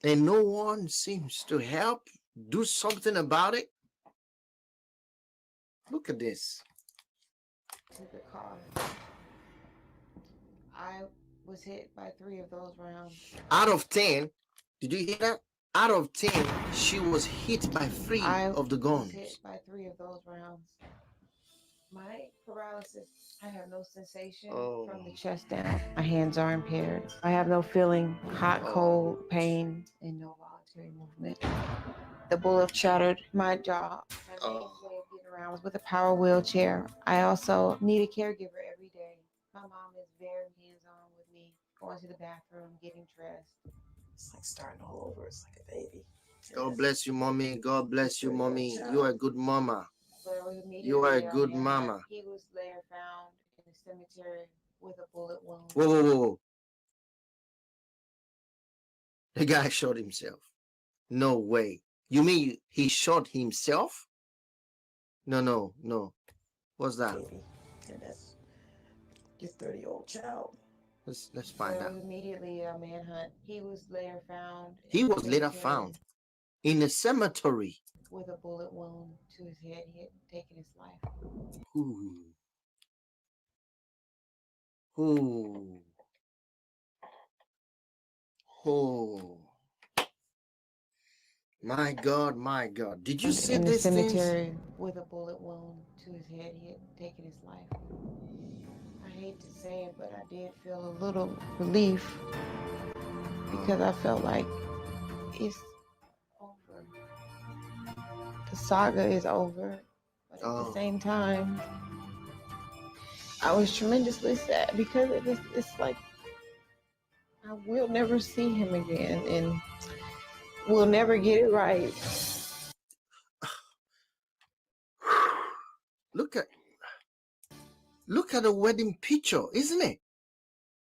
And no one seems to help do something about it? Look at this. to the car. I was hit by 3 of those rounds. Out of 10, did you hear that? Out of 10, she was hit by 3 of the was guns. hit by 3 of those rounds. My paralysis, I have no sensation from the chest down. My hands are impaired. I have no feeling, hot, cold, pain, and no voluntary movement. The bullet shattered my jaw. My main way of getting around was with a power wheelchair. I also need a caregiver every day. My mom is very hands-on with me, going to the bathroom, getting dressed. It's like starting all over. It's like a baby. God bless you, mommy. God bless you, mommy. You are a good mama. But I was immediately You are a on good manhunt. mama. He was later found in the cemetery with a bullet wound. Whoa, whoa, whoa, whoa. The guy shot himself. No way. You mean he shot himself? No, no, no. What's that? Baby. And that's your 30-year-old child. Let's find There out. was immediately a manhunt. He was later found. He in the was later cemetery found in a cemetery. with a bullet wound to his head. He had taken his life. Ooh. Ooh. Oh. My God, my God. Did you see in the this thing? cemetery with a bullet wound to his head. He had taken his life. I hate to say it, but I did feel a little relief because I felt like it's over. The saga is over, but at the same time, I was tremendously sad because it's like I will never see him again, and we'll never get it right. Look at the wedding picture, isn't it?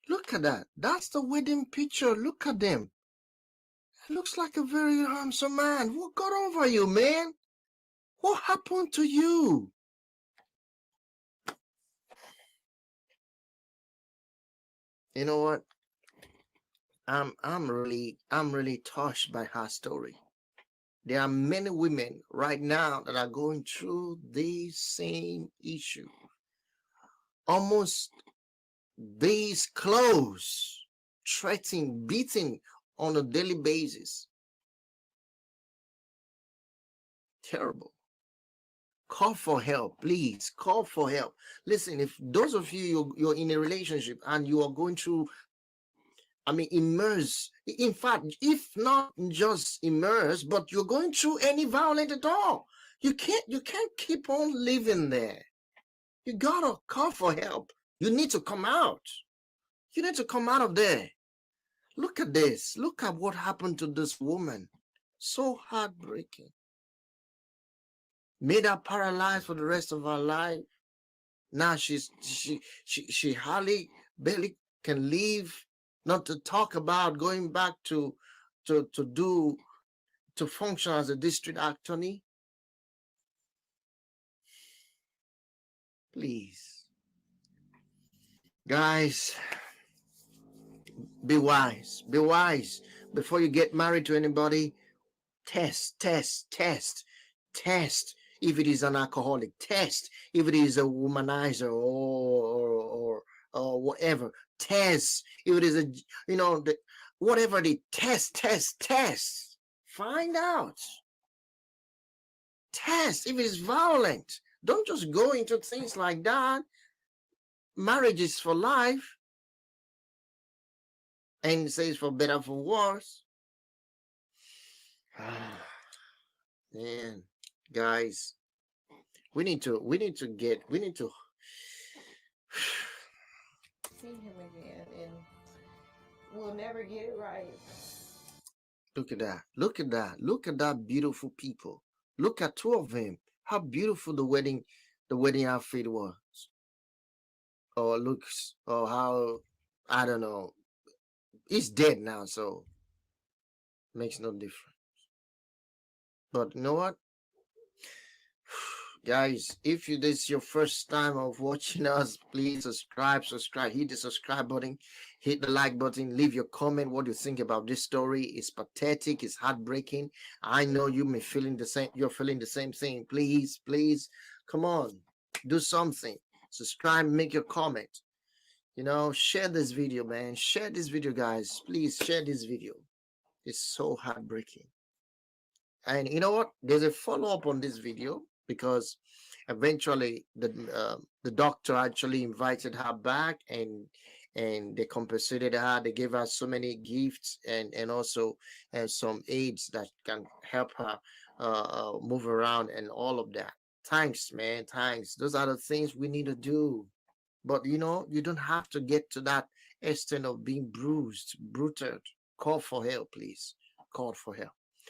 Look at that. That's the wedding picture. Look at them. It looks like a very handsome man. What got over you, man? What happened to you? You know what? I'm really touched by her story. There are many women right now that are going through the same issue. Almost days close, threatening, beating on a daily basis. Terrible. Call for help, please. Call for help. Listen, if those of you, you're in a relationship and you are going through, immerse. In fact, if not just immerse, but you're going through any violence at all, you can't keep on living there. You gotta call for help. You need to come out. You need to come out of there. Look at this. Look at what happened to this woman. So heartbreaking. Made her paralyzed for the rest of her life. Now she hardly barely can leave. Not to talk about going back to function as a district attorney. Please, guys, be wise. Be wise before you get married to anybody. Test. If it is an alcoholic, test. If it is a womanizer or whatever, test. If it is a, whatever the test. Find out. Test if it is violent. Don't just go into things like that. Marriage is for life. And it says for better for worse. Man, guys, we need to See him again, and we'll never get it right. look at that. Look at that. Look at that beautiful people. Look at two of them. How beautiful the wedding outfit was. Or looks, or how, I don't know. He's dead now, so makes no difference. But you know what? Guys, if this is your first time of watching us, please subscribe, hit the subscribe button, hit the like button, leave your comment what you think about this story. It's pathetic, it's heartbreaking. I know you may feeling the same, you're feeling the same thing. Please, come on, do something. Subscribe, make your comment. Share this video, man. Share this video, guys. Please share this video. It's so heartbreaking. And you know what? There's a follow-up on this video, because eventually the doctor actually invited her back, and they compensated her. They gave her so many gifts, and also some aids that can help her move around and all of that. Thanks, man. Thanks. Those are the things we need to do. But you don't have to get to that extent of being bruised, bruited. Call for help, please. Call for help.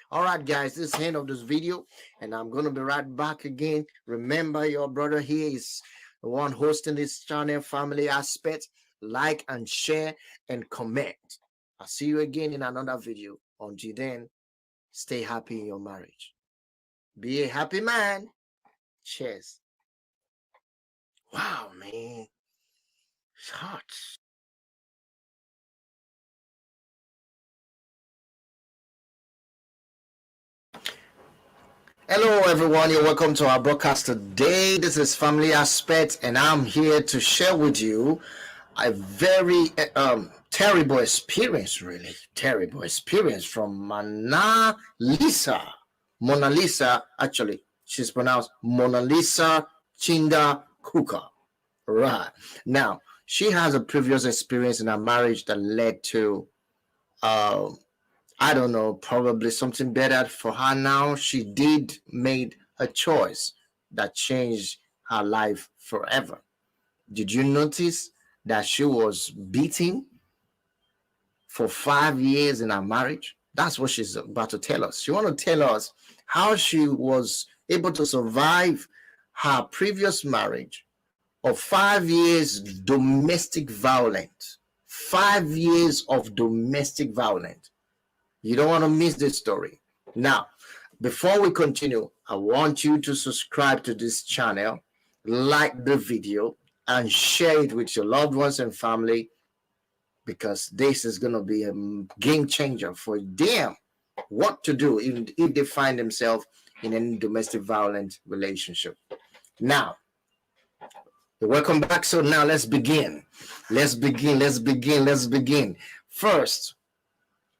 All right, guys, this is the end of this video, and I'm going to be right back again. Remember, your brother here is the one hosting this channel, Family Aspect. Like and share and comment. I'll see you again in another video. Until then, stay happy in your marriage. Be a happy man. Cheers. Wow, man. It's hot. Hello everyone, you're welcome to our broadcast today. This is Family Aspect, and I'm here to share with you a very terrible experience, really terrible experience from Mona Lisa. Actually, she's pronounced Mona Lisa Chinda Kuka. Right. Now, she has a previous experience in her marriage that led to I don't know, probably something better for her now. She did made a choice that changed her life forever. Did you notice that she was beaten for 5 years in her marriage? That's what she's about to tell us. She want to tell us how she was able to survive her previous marriage of 5 years domestic violence. 5 years of domestic violence. You don't want to miss this story. Now, before we continue, I want you to subscribe to this channel, like the video, and share it with your loved ones and family, because this is going to be a game changer for them. What to do if they find themselves in any domestic violent relationship. Now, welcome back. So now let's begin. Let's begin. First,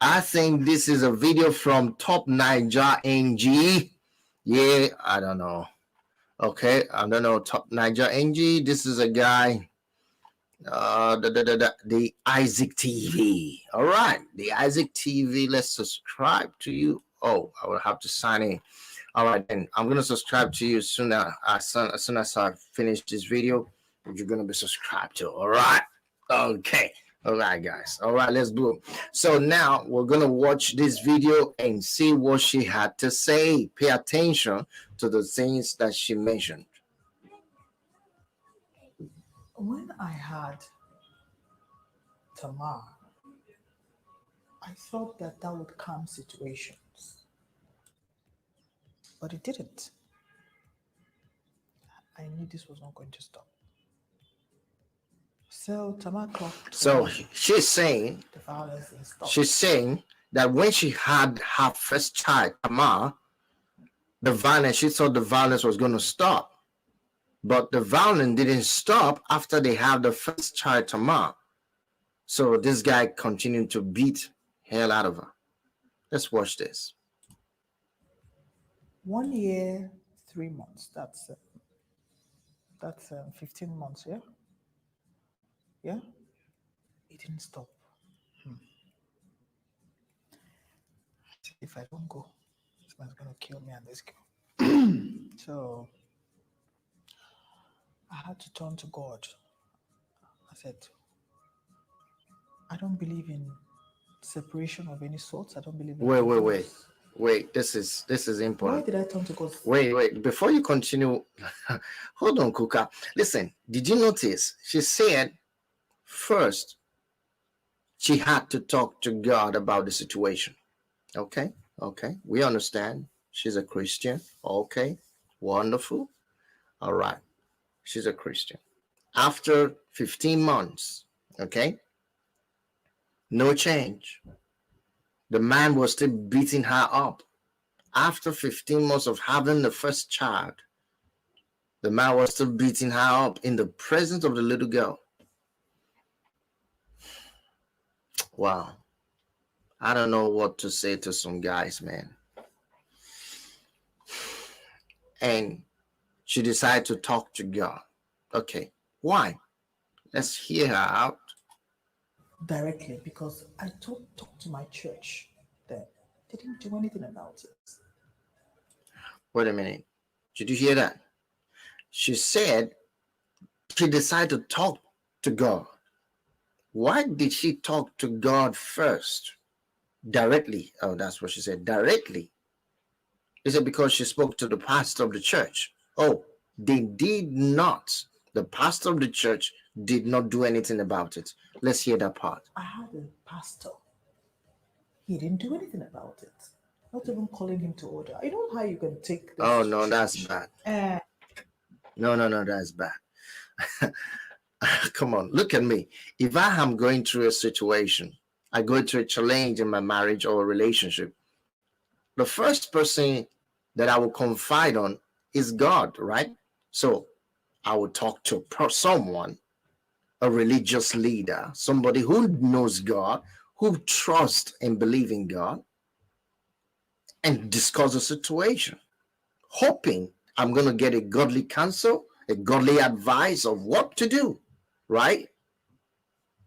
I think this is a video from Top Niger NG. Yeah, I don't know. Okay, I don't know. Top Niger NG. This is a guy. The Isaac TV. All right, the Isaac TV. Let's subscribe to you. Oh, I will have to sign in. All right, then I'm gonna subscribe to you as soon as I finish this video. You're gonna be subscribed to. All right. Okay. All right, guys. All right, let's do it. So now we're going to watch this video and see what she had to say. Pay attention to the things that she mentioned. When I had Tamar, I thought that would calm situations, but it didn't. I knew this was not going to stop. So Tamar talked. So she's saying, the violence didn't stop. She's saying that when she had her first child, Tamar, she thought the violence was going to stop. But the violence didn't stop after they had the first child, Tamar. So this guy continued to beat hell out of her. Let's watch this. 1 year, 3 months. That's 15 months, yeah? Yeah? It didn't stop. if I don't go, this man's gonna kill me and this girl. So I had to turn to God. I said, I don't believe in separation of any sort. I don't believe in Wait. This is Why important. did I turn to God? Wait. Before you continue, hold on, Kuka. Listen, did you notice? She said first she had to talk to God about the situation. Okay. We understand. She's a Christian. Okay. Wonderful. All right. She's a Christian. After 15 months, okay, no change. The man was still beating her up. After 15 months of having the first child, the man was still beating her up in the presence of the little girl. Wow. I don't know what to say to some guys, man. And she decided to talk to God. Okay. Why? Let's hear her out. Directly, because I talked to my church that they didn't do anything about it. Wait a minute. Did you hear that? She said she decided to talk to God. Why did she talk to God first? Directly. Oh, that's what she said. Directly. Is it because she spoke to the pastor of the church? Oh, they did not. The pastor of the church did not do anything about it. Let's hear that part. I had a pastor. He didn't do anything about it. Not even calling him to order. You know how you can take this? Oh, no, that's bad. No, that's bad. Come on, look at me. If I am going through a situation, I go through a challenge in my marriage or a relationship, the first person that I will confide on is God, right? So I will talk to someone, a religious leader, somebody who knows God, who trusts and believes in God, and discuss the situation, hoping I'm going to get a godly counsel, a godly advice of what to do, right?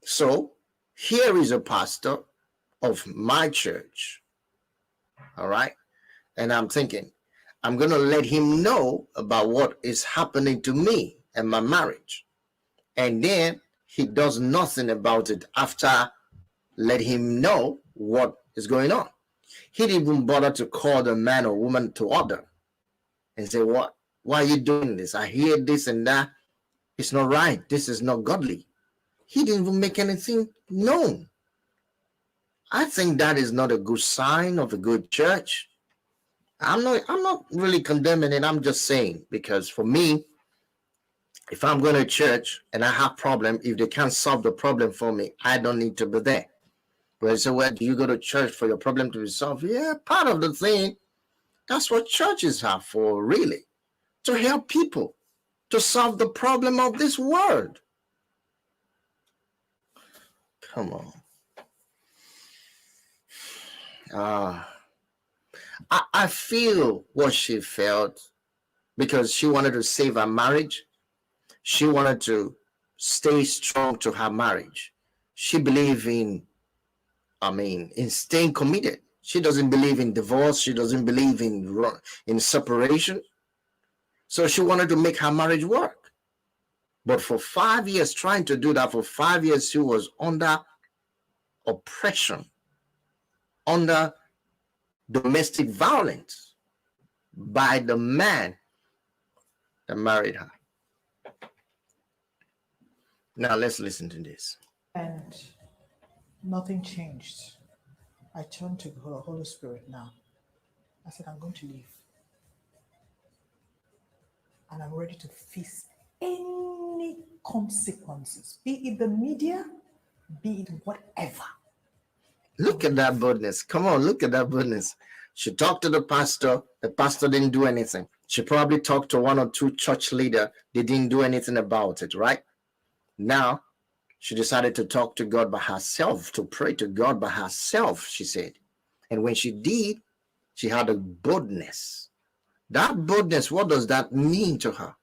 So here is a pastor of my church, all right? And I'm thinking, I'm going to let him know about what is happening to me and my marriage. And then he does nothing about it after let him know what is going on. He didn't even bother to call the man or woman to order and say, why are you doing this? I hear this and that. It's not right. This is not godly. He didn't even make anything known. I think that is not a good sign of a good church. I'm not really condemning it. I'm just saying, because for me, if I'm going to church and I have problem, if they can't solve the problem for me, I don't need to be there. But I say, well, do you go to church for your problem to be solved? Yeah, part of the thing. That's what churches are for, really. To help people to solve the problem of this world. Come on. I feel what she felt because she wanted to save her marriage. She wanted to stay strong to her marriage. She believed in staying committed. She doesn't believe in divorce. She doesn't believe in separation. So she wanted to make her marriage work. But for 5 years, trying to do that, for 5 years, she was under oppression, under domestic violence by the man that married her. Now let's listen to this. And nothing changed. I turned to the Holy Spirit now. I said, I'm going to leave. And I'm ready to face any consequences, be it the media, be it whatever. Look at that boldness. Come on, look at that boldness. She talked to the pastor. The pastor didn't do anything. She probably talked to one or two church leaders. They didn't do anything about it, right? Now, she decided to talk to God by herself, to pray to God by herself, she said. And when she did, she had a boldness. That boldness, what does that mean to her?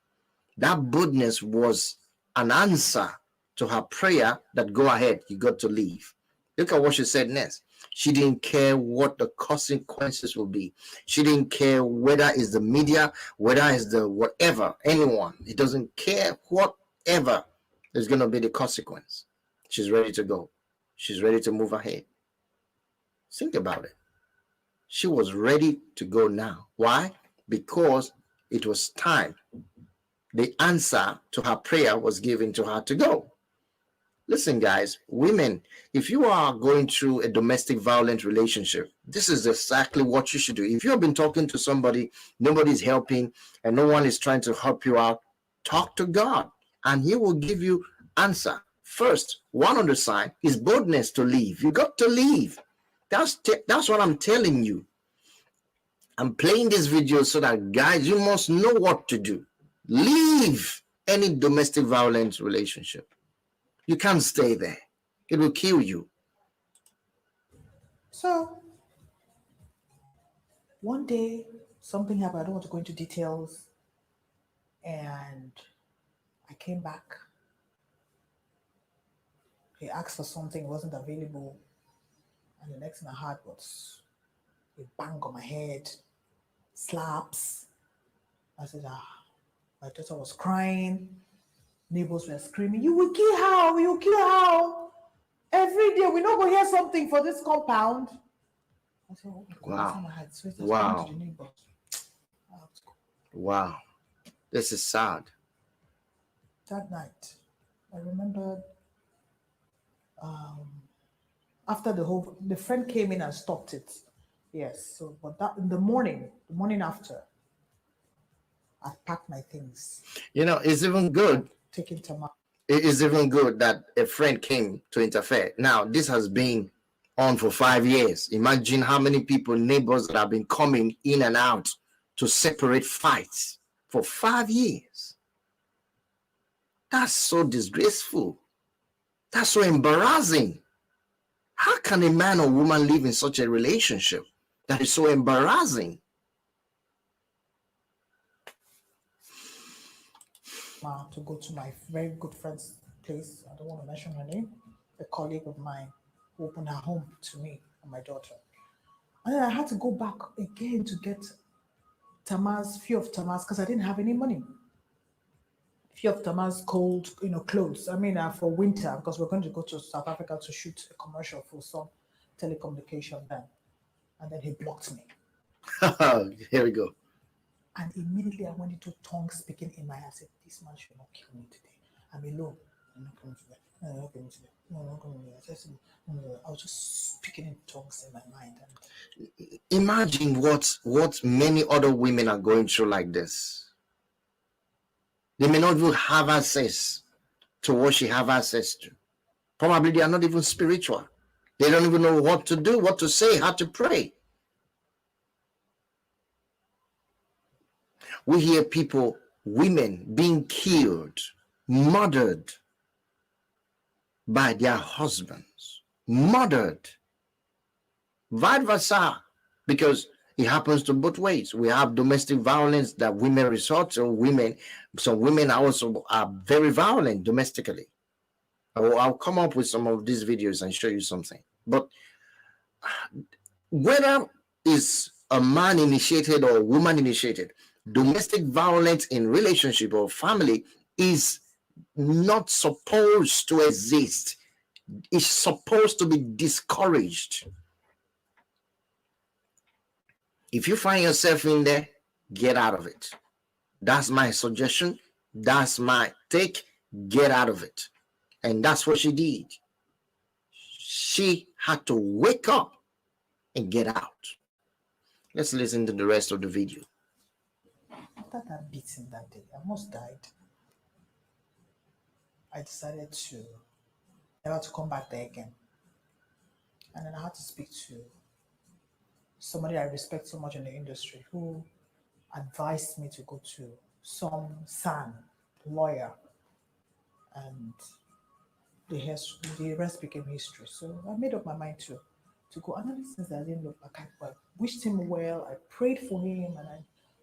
That boldness was an answer to her prayer that go ahead, you got to leave. Look at what she said next. She didn't care what the consequences will be. She didn't care whether it's the media, whether it's the whatever, anyone. It doesn't care whatever is going to be the consequence. She's ready to go. She's ready to move ahead. Think about it. She was ready to go now. Why? Because it was time. The answer to her prayer was given to her to go. Listen, guys, women, if you are going through a domestic violent relationship, this is exactly what you should do. If you have been talking to somebody, nobody's helping, and no one is trying to help you out, talk to God, and He will give you answer. First, one on the sign is boldness to leave. You got to leave. That's what I'm telling you. I'm playing this video so that, guys, you must know what to do. Leave any domestic violence relationship. You can't stay there. It will kill you. So one day something happened. I don't want to go into details. And I came back. He asked for something, it wasn't available. And the next thing I heard was a bang on my head, slaps. I said, my daughter was crying. Neighbors were screaming, you will kill her, you will kill her. Every day, we're not going to hear something for this compound. I said, oh my God, Wow. I had sweat. Wow. To the neighbors. I have to go. Wow. This is sad. That night, I remember after the friend came in and stopped it. Yes, so, but that in the morning after, I packed my things. You know, it's even good. Taking Tamar. It is even good that a friend came to interfere. Now, this has been on for 5 years. Imagine how many people, neighbors that have been coming in and out to separate fights for 5 years. That's so disgraceful. That's so embarrassing. How can a man or woman live in such a relationship that is so embarrassing? To go to my very good friend's place. I don't want to mention her name. A colleague of mine who opened her home to me and my daughter. And then I had to go back again to get Tamar's, few of Tamar's, because I didn't have any money. Few of Tamar's cold, clothes. I mean, for winter, because we're going to go to South Africa to shoot a commercial for some telecommunication then. And then he blocked me. Here we go. And immediately I went into tongue speaking in my head. I said, this man should not kill me today. I'm alone. I'm not coming today. No, I'm not coming today. No, I'm not coming today. I was just speaking in tongues in my mind. And imagine what many other women are going through like this. They may not even have access to what she have access to. Probably they are not even spiritual. They don't even know what to do, what to say, how to pray. We hear people, women being killed, murdered by their husbands, murdered, vice versa, because it happens to both ways. We have domestic violence that women resort to. Some women also are very violent domestically. I'll come up with some of these videos and show you something. But whether it's a man initiated or a woman initiated, domestic violence in relationship or family is not supposed to exist. It's supposed to be discouraged. If you find yourself in there, get out of it. That's my suggestion. That's my take. Get out of it. And that's what she did. She had to wake up and get out. Let's listen to the rest of the video. after that beating that day, I almost died. I decided to never to come back there again. And then I had to speak to somebody I respect so much in the industry who advised me to go to some SAN lawyer, and the rest became history. So I made up my mind to go. And then since I didn't look back, I wished him well. I prayed for him,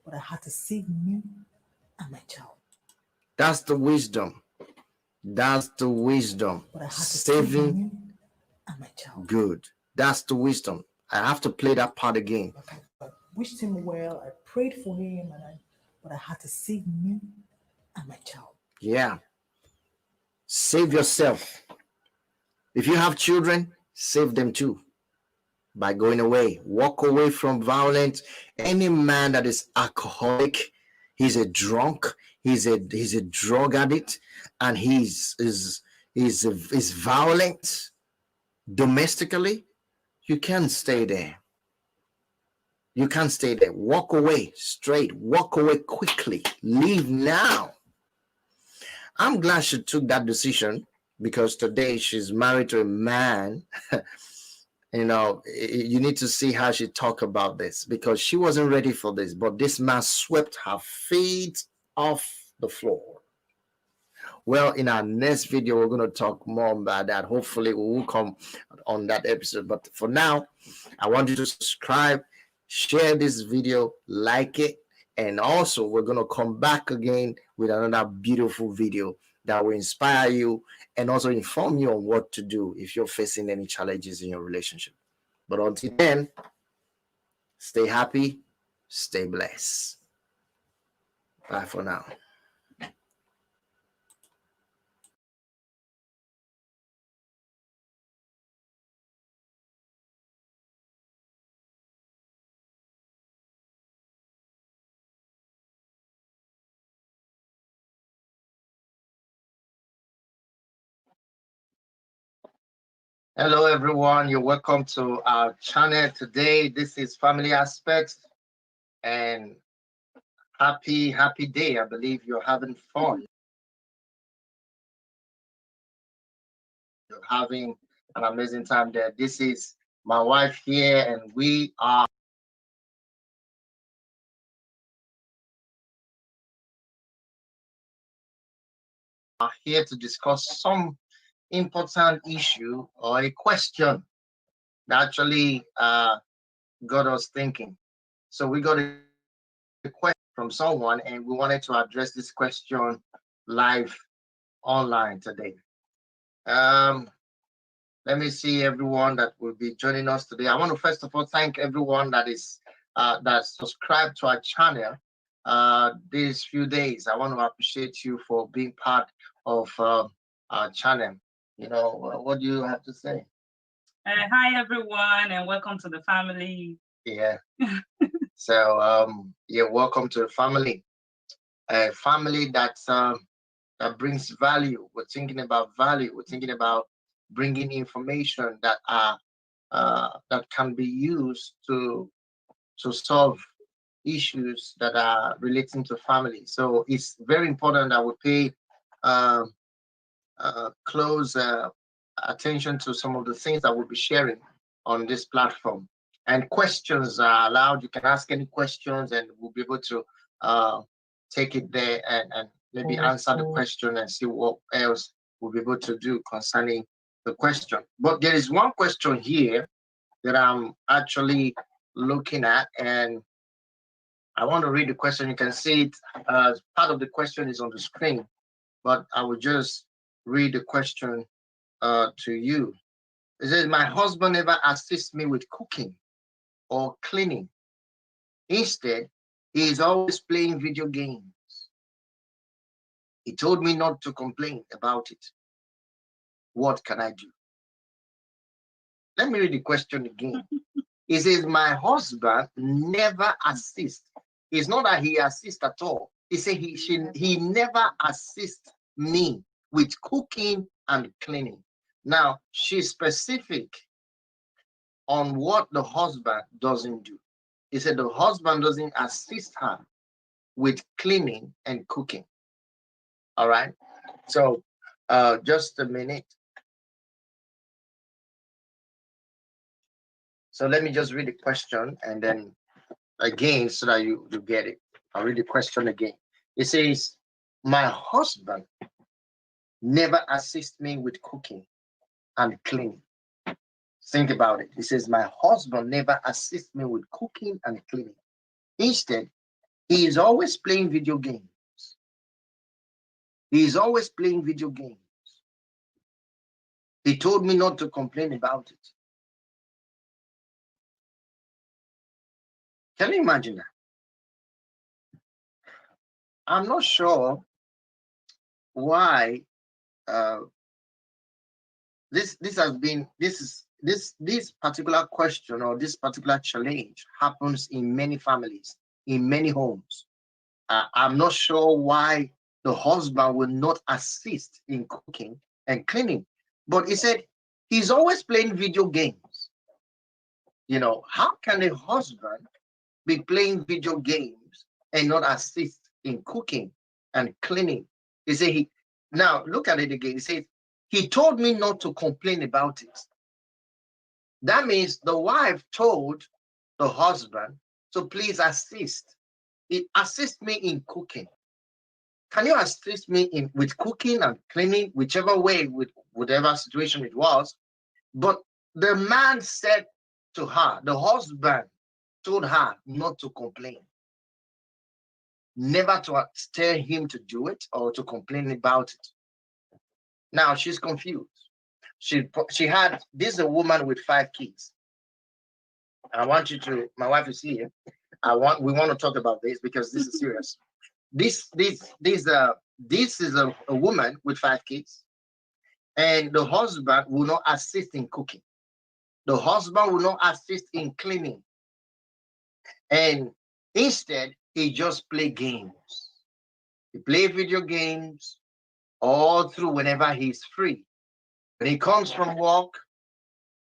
but I had to save me and my child. That's the wisdom. That's the wisdom. But I had to Saving save me and my child. good. That's the wisdom. I have to play that part again. Like I wished him well. I prayed for him, but I had to save me and my child. Yeah. Save yourself. If you have children, save them too by going away. Walk away from violence. Any man that is alcoholic, he's a drunk, he's a drug addict, and he's violent domestically, you can't stay there. You can't stay there. Walk away straight. Walk away quickly. Leave now. I'm glad she took that decision, because today she's married to a man. You know, you need to see how she talk about this, because she wasn't ready for this, but this man swept her feet off the floor. Well, in our next video, we're going to talk more about that. Hopefully, we will come on that episode. But for now, I want you to subscribe, share this video, like it, and also we're going to come back again with another beautiful video that will inspire you and also inform you on what to do if you're facing any challenges in your relationship. But until then, stay happy, stay blessed. Bye for now. Hello, everyone. You're welcome to our channel today. This is Family Aspects, and happy day. I believe you're having fun. You're having an amazing time there. This is my wife here, and we are here to discuss some important issue or a question that actually got us thinking. So we got a question from someone, and we wanted to address this question live online today. Let me see everyone that will be joining us today. I want to first of all thank everyone that is that subscribed to our channel these few days. I want to appreciate you for being part of our channel. You know, what do you have to say? Hi everyone, and welcome to the family. Yeah. So yeah, welcome to the family. A family that brings value. We're thinking about value. We're thinking about bringing information that are that can be used to solve issues that are relating to family. So it's very important that we pay close attention to some of the things that we'll be sharing on this platform. And questions are allowed. You can ask any questions, and we'll be able to take it there and maybe answer the question and see what else we'll be able to do concerning the question. But there is one question here that I'm actually looking at, and I want to read the question. You can see it. Part of the question is on the screen, but I will just read the question to you. It says, my husband never assists me with cooking or cleaning. Instead, he is always playing video games. He told me not to complain about it. What can I do? Let me read the question again. It says, my husband never assists. It's not that he assists at all. He said he never assists me with cooking and cleaning. Now, she's specific on what the husband doesn't do. He said the husband doesn't assist her with cleaning and cooking. All right. So just a minute. So let me just read the question, and then again, so that you get it. I'll read the question again. It says, my husband never assists me with cooking and cleaning. Think about it. It says, my husband never assists me with cooking and cleaning. Instead, he is always playing video games. He is always playing video games. He told me not to complain about it. Can you imagine that? I'm not sure why this particular question or this particular challenge happens in many families, in many homes. I'm not sure why the husband will not assist in cooking and cleaning, but he said he's always playing video games. You know, how can a husband be playing video games and not assist in cooking and cleaning? He said now look at it again. He said he told me not to complain about it. That means the wife told the husband to please assist me in cooking. Can you assist me with cooking and cleaning, whichever way, with whatever situation it was? But the man said to her, the husband told her not to complain, never to tell him to do it or to complain about it. Now she's confused. She had, this is a woman with 5 kids. I want you to, my wife is here. We want to talk about this because this is serious. This is a woman with 5 kids, and the husband will not assist in cooking. The husband will not assist in cleaning, and instead he just play games. He play video games all through whenever he's free. When he comes from work,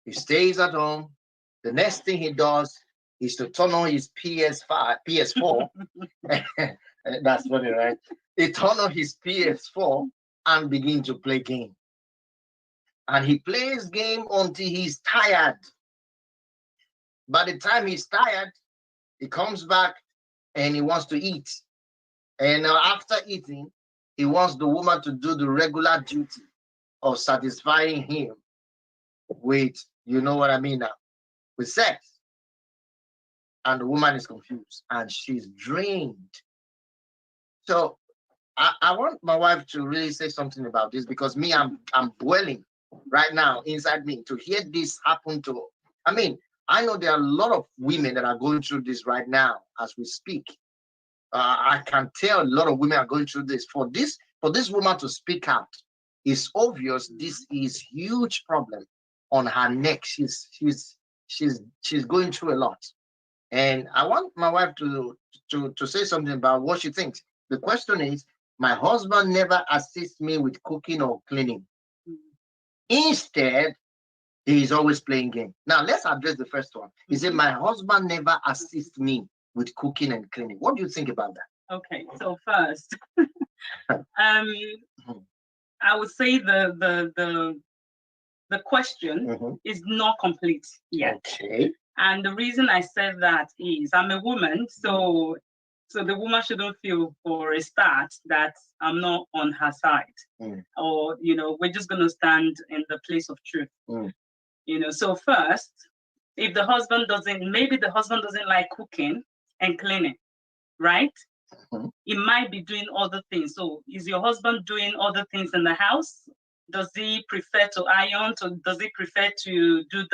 he stays at home. The next thing he does is to turn on his PS4. That's funny, right? He turn on his PS4 and begin to play game. And he plays game until he's tired. By the time he's tired, he comes back and he wants to eat. And after eating, he wants the woman to do the regular duty of satisfying him with, you know what I mean now, with sex. And the woman is confused and she's drained. So I want my wife to really say something about this, because me, I'm boiling right now inside me to hear this happen to, I mean, I know there are a lot of women that are going through this right now as we speak. I can tell a lot of women are going through this. For this woman to speak out, it's obvious this is huge problem on her neck. She's going through a lot. And I want my wife to say something about what she thinks. The question is, my husband never assists me with cooking or cleaning. Instead, he is always playing game. Now, let's address the first one. He said, my husband never assists me with cooking and cleaning. What do you think about that? Okay, so first, I would say the question is not complete yet. Okay. And the reason I said that is I'm a woman, so the woman shouldn't feel for a start that I'm not on her side, or we're just gonna stand in the place of truth. So first, if the husband maybe the husband doesn't like cooking and cleaning, right? He might be doing other things. So is your husband doing other things in the house? Does he prefer to iron? Does he prefer to do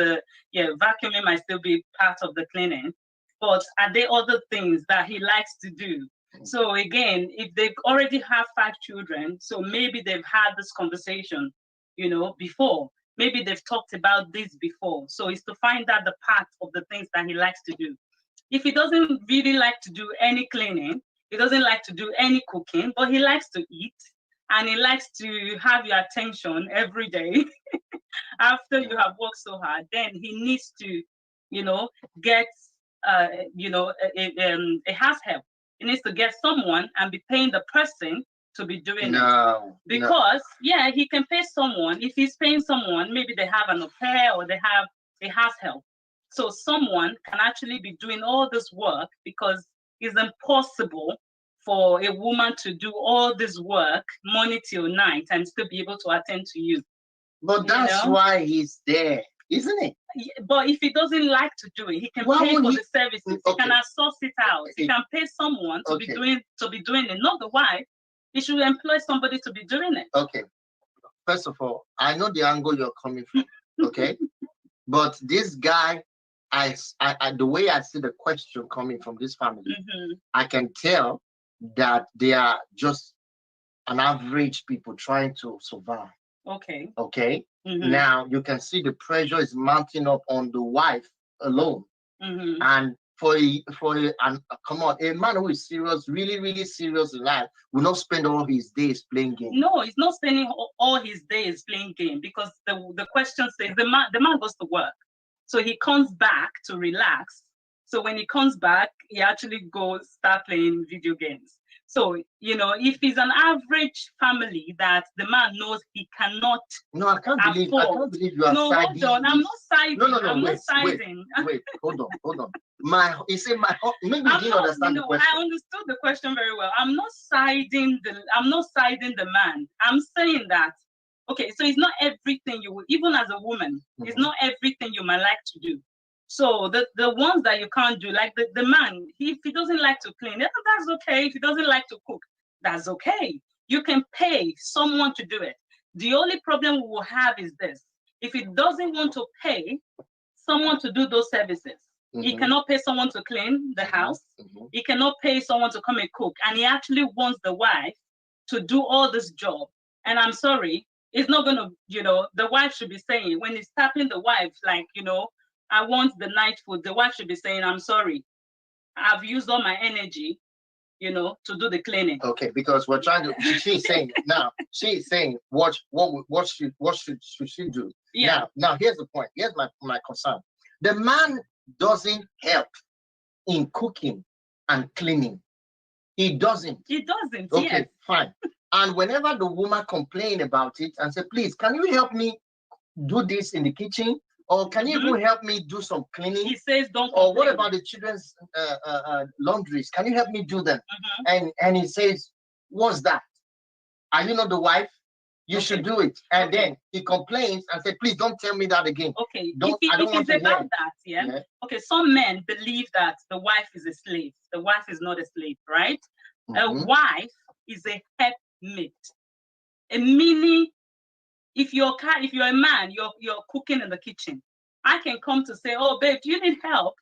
vacuuming might still be part of the cleaning, but are there other things that he likes to do? So again, if they already have 5 children, so maybe they've had this conversation, before. Maybe they've talked about this before. So it's to find out the part of the things that he likes to do. If he doesn't really like to do any cleaning, he doesn't like to do any cooking, but he likes to eat, and he likes to have your attention every day after you have worked so hard, then he needs to, get, a house help. He needs to get someone and be paying the person to be doing it. Because, he can pay someone. If he's paying someone, maybe they have an au pair or they have a house help. So someone can actually be doing all this work, because it's impossible for a woman to do all this work morning till night and still be able to attend to you. But that's why he's there, isn't it? But if he doesn't like to do it, he can pay for the services. He can source it out. He can pay someone to be doing it, not the wife. He should employ somebody to be doing it. Okay. First of all, I know the angle you're coming from. Okay. But this guy the way I see the question coming from this family, Mm-hmm. I can tell that they are just an average people trying to survive. Okay. Okay. Mm-hmm. Now you can see the pressure is mounting up on the wife alone. Mm-hmm. And come on, a man who is serious, really, really serious in life, will not spend all his days playing games. No, he's not spending all his days playing game, because the question says the man goes to work, so he comes back to relax. So when he comes back, he actually goes start playing video games. So, if he's an average family that the man knows he cannot No, I can't believe you are no, siding. hold on. I'm not siding. No, I'm wait, not siding. wait, hold on. He said maybe you didn't understand the question. I understood the question very well. I'm not siding the man. I'm saying that, okay, so it's not everything you would, even as a woman, it's not everything you might like to do. So the ones that you can't do, like the man, if he doesn't like to clean, that's okay. If he doesn't like to cook, that's okay. You can pay someone to do it. The only problem we will have is this: if he doesn't want to pay someone to do those services, he cannot pay someone to clean the house. He cannot pay someone to come and cook, and he actually wants the wife to do all this job. And I'm sorry, it's not gonna, the wife should be saying, when he's tapping the wife, like, I want the night food, the wife should be saying, I'm sorry, I've used all my energy, to do the cleaning. Okay, because we're trying to. She's saying what should she do? Yeah. Now here's the point. Here's my concern. The man doesn't help in cooking and cleaning. He doesn't. He doesn't. Okay, yes. Fine. And whenever the woman complain about it and say, please, can you help me do this in the kitchen? Or can you even help me do some cleaning? He says, don't Or what complain. about the children's laundries? Can you help me do them? And he says, what's that? Are you not the wife? You should do it. And then he complains and says, please don't tell me that again. Okay, If it's about that, yeah? Okay, some men believe that the wife is a slave. The wife is not a slave, right? A wife is a helpmate. A meaning, if you're a man, you're cooking in the kitchen. I can come to say, oh babe, do you need help?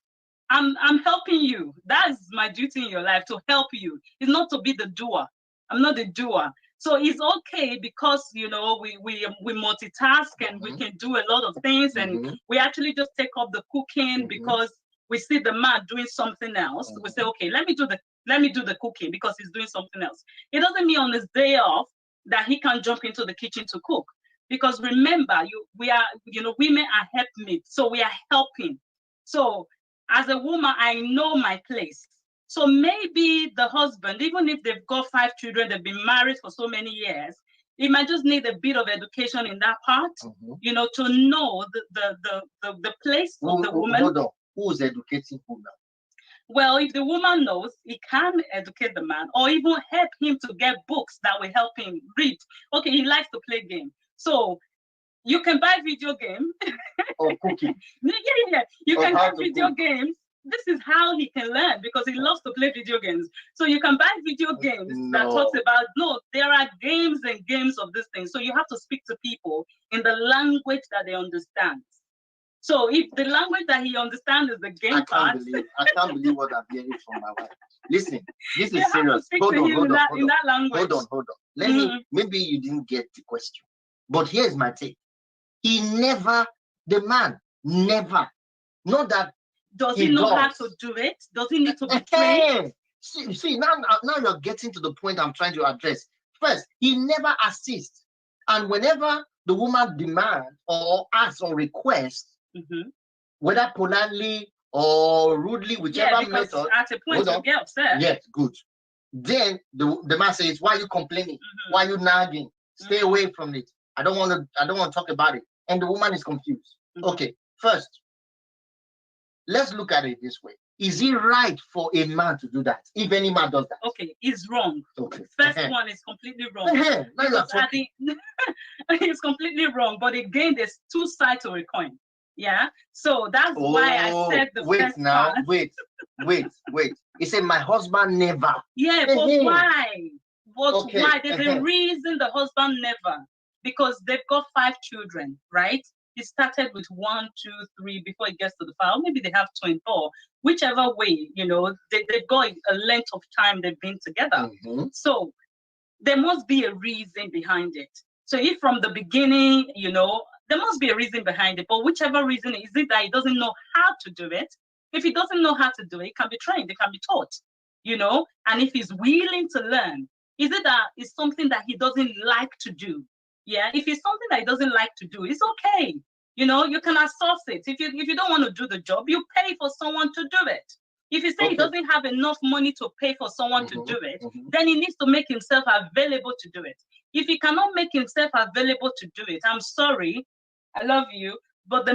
I'm helping you. That's my duty in your life, to help you. It's not to be the doer. I'm not the doer. So it's okay because we multitask and we can do a lot of things, and we actually just take up the cooking because we see the man doing something else. We say, okay, let me do the cooking because he's doing something else. It doesn't mean on his day off that he can jump into the kitchen to cook. Because remember, women are helpmates, so we are helping. So as a woman, I know my place. So maybe the husband, even if they've got 5 children, they've been married for so many years, he might just need a bit of education in that part, to know the place of the woman. Hold on. Who's educating who now? Well, if the woman knows, he can educate the man, or even help him to get books that will help him read. Okay, he likes to play games. So you can buy video games. Or cooking. Yeah. You can buy video games. This is how he can learn, because he loves to play video games. So you can buy video games that talks about, there are games and games of this thing. So you have to speak to people in the language that they understand. So if the language that he understands is the game part. I can't believe what I'm hearing from my wife. Listen, this is you serious. have to speak to him in that language. Hold on. Maybe you didn't get the question. But here's my take. The man never, not that. Does he know how to do it? Does he need to be trained? See, now you're getting to the point I'm trying to address. First, he never assists. And whenever the woman demands or asks or requests, whether politely or rudely, whichever method. At a point you get upset. Yes, good. Then the man says, why are you complaining? Why are you nagging? Stay away from it. I don't want to talk about it. And the woman is confused. Okay, first, let's look at it this way. Is it right for a man to do that? If any man does that? Okay, it's wrong. Okay. First one is completely wrong. It's completely wrong. But again, there's 2 sides to a coin. Yeah. So that's why I said the first part. Wait. He said, my husband never. Yeah, but why? Why? There's a reason the husband never. Because they've got 5 children, right? it started with 1, 2, 3 before it gets to the 5. Maybe they have 24. Whichever way, you know, they've got a length of time they've been together. So there must be a reason behind it. So if from the beginning, you know, there must be a reason behind it. But whichever reason, is it that he doesn't know how to do it? If he doesn't know how to do it, it can be trained, it can be taught, you know? And if he's willing to learn, is it that it's something that he doesn't like to do? Yeah, if it's something that he doesn't like to do, it's okay. You know, you can outsource it. If you don't want to do the job, you pay for someone to do it. If you say he doesn't have enough money to pay for someone to do it, then he needs to make himself available to do it. If he cannot make himself available to do it, I'm sorry, I love you, but the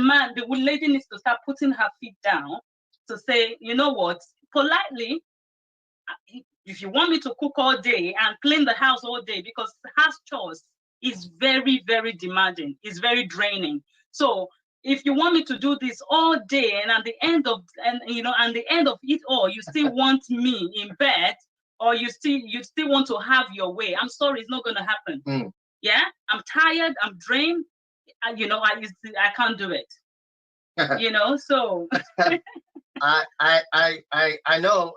lady needs to start putting her feet down to say, you know what, politely, if you want me to cook all day and clean the house all day, because house chores is very, very demanding, it's very draining. So if you want me to do this all day, and at the end of it all, you still want me in bed, or you still want to have your way, I'm sorry, it's not going to happen. Yeah, I'm tired, I'm drained, you know, I can't do it. You know, so I know.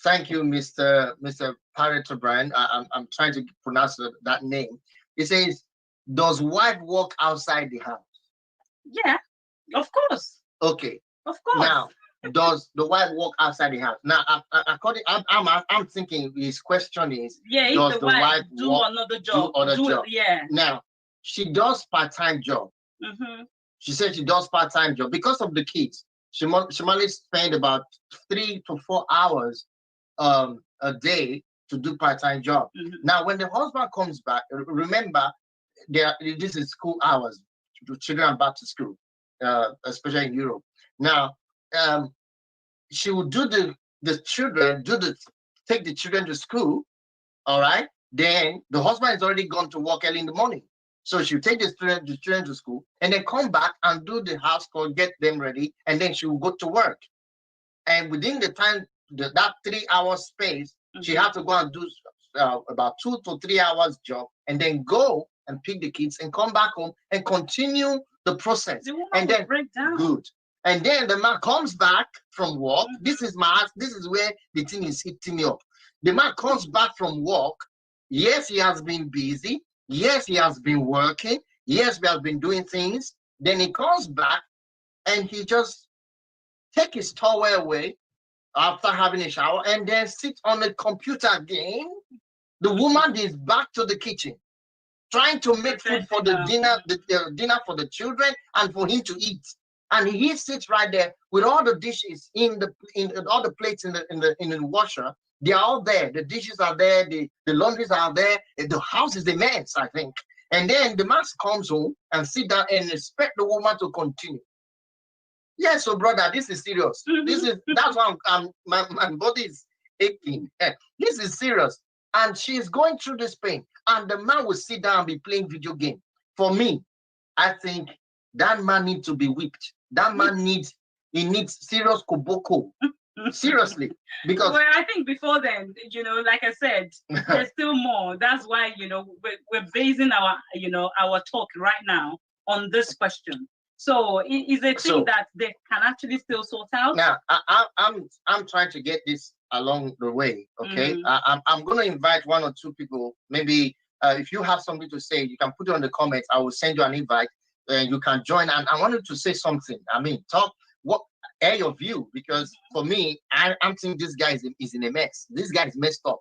Thank you, Mr. Pareto Brand. I'm trying to pronounce that name. It says, does wife work outside the house? Yeah, of course. Okay. Of course. Now, does the wife work outside the house? Now, I'm thinking his question is, yeah, does if the wife do another job? Yeah. Now, she does part-time job. She said she does part-time job because of the kids. She only spend about 3 to 4 hours a day to do part-time job. Now, when the husband comes back, remember, this is school hours. Children are back to school, especially in Europe. Now, she will do take the children to school. All right. Then the husband is already gone to work early in the morning. So she'll take the children to school and then come back and do the house call, get them ready, and then she will go to work. And within the time, that 3 hour space, she has to go and do about 2 to 3 hours job, and then go and pick the kids and come back home and continue the process. And then break down. Good. And then the man comes back from work. This is where the thing is hitting me up. The man comes back from work. Yes, he has been busy. Yes, he has been working. Yes, we have been doing things. Then he comes back and he just take his towel away after having a shower and then sit on the computer again. The woman is back to the kitchen, trying to make food for the dinner, the dinner for the children and for him to eat. And he sits right there with all the dishes in all the plates in the washer. They are all there. The dishes are there. The laundries are there. The house is immense, I think. And then the man comes home and sit down and expect the woman to continue. Yes, so brother, this is serious. That's why my body is aching. This is serious. And she's going through this pain. And the man will sit down and be playing video game. For me, I think that man needs to be whipped. That man needs serious koboko. Seriously. Because well, I think before then, you know, like I said, there's still more. That's why, you know, we're basing our talk right now on this question. So is a thing that they can actually still sort out. Now, I'm trying to get this along the way. Okay, I'm going to invite 1 or 2 people. Maybe if you have something to say, you can put it on the comments. I will send you an invite. You can join. And I wanted to say something. I mean, air your view, because for me, I'm thinking this guy is in a mess. This guy is messed up.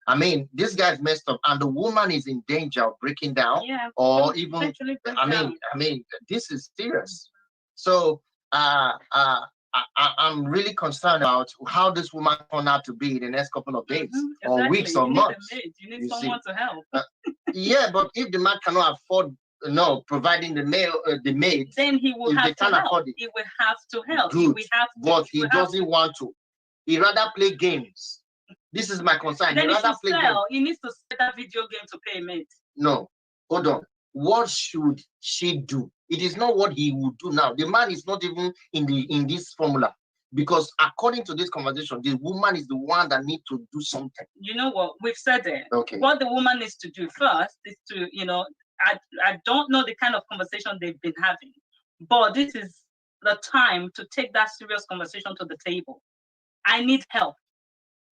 I mean, this guy's messed up, and the woman is in danger of breaking down, or even. I mean, this is serious. So, I'm really concerned about how this woman turned out to be in the next couple of days, or weeks, or months. You need someone to help. Yeah, but if the man cannot afford, providing the maid, then he will have to help. He will have to help. Good. But he doesn't want to. He rather play games. This is my concern. Then he needs to sell that video game to pay maid. No, hold on. What should she do? It is not what he would do now. The man is not even in this formula, because according to this conversation, the woman is the one that needs to do something. You know what? We've said it. Okay. What the woman needs to do first is to, I don't know the kind of conversation they've been having, but this is the time to take that serious conversation to the table. I need help.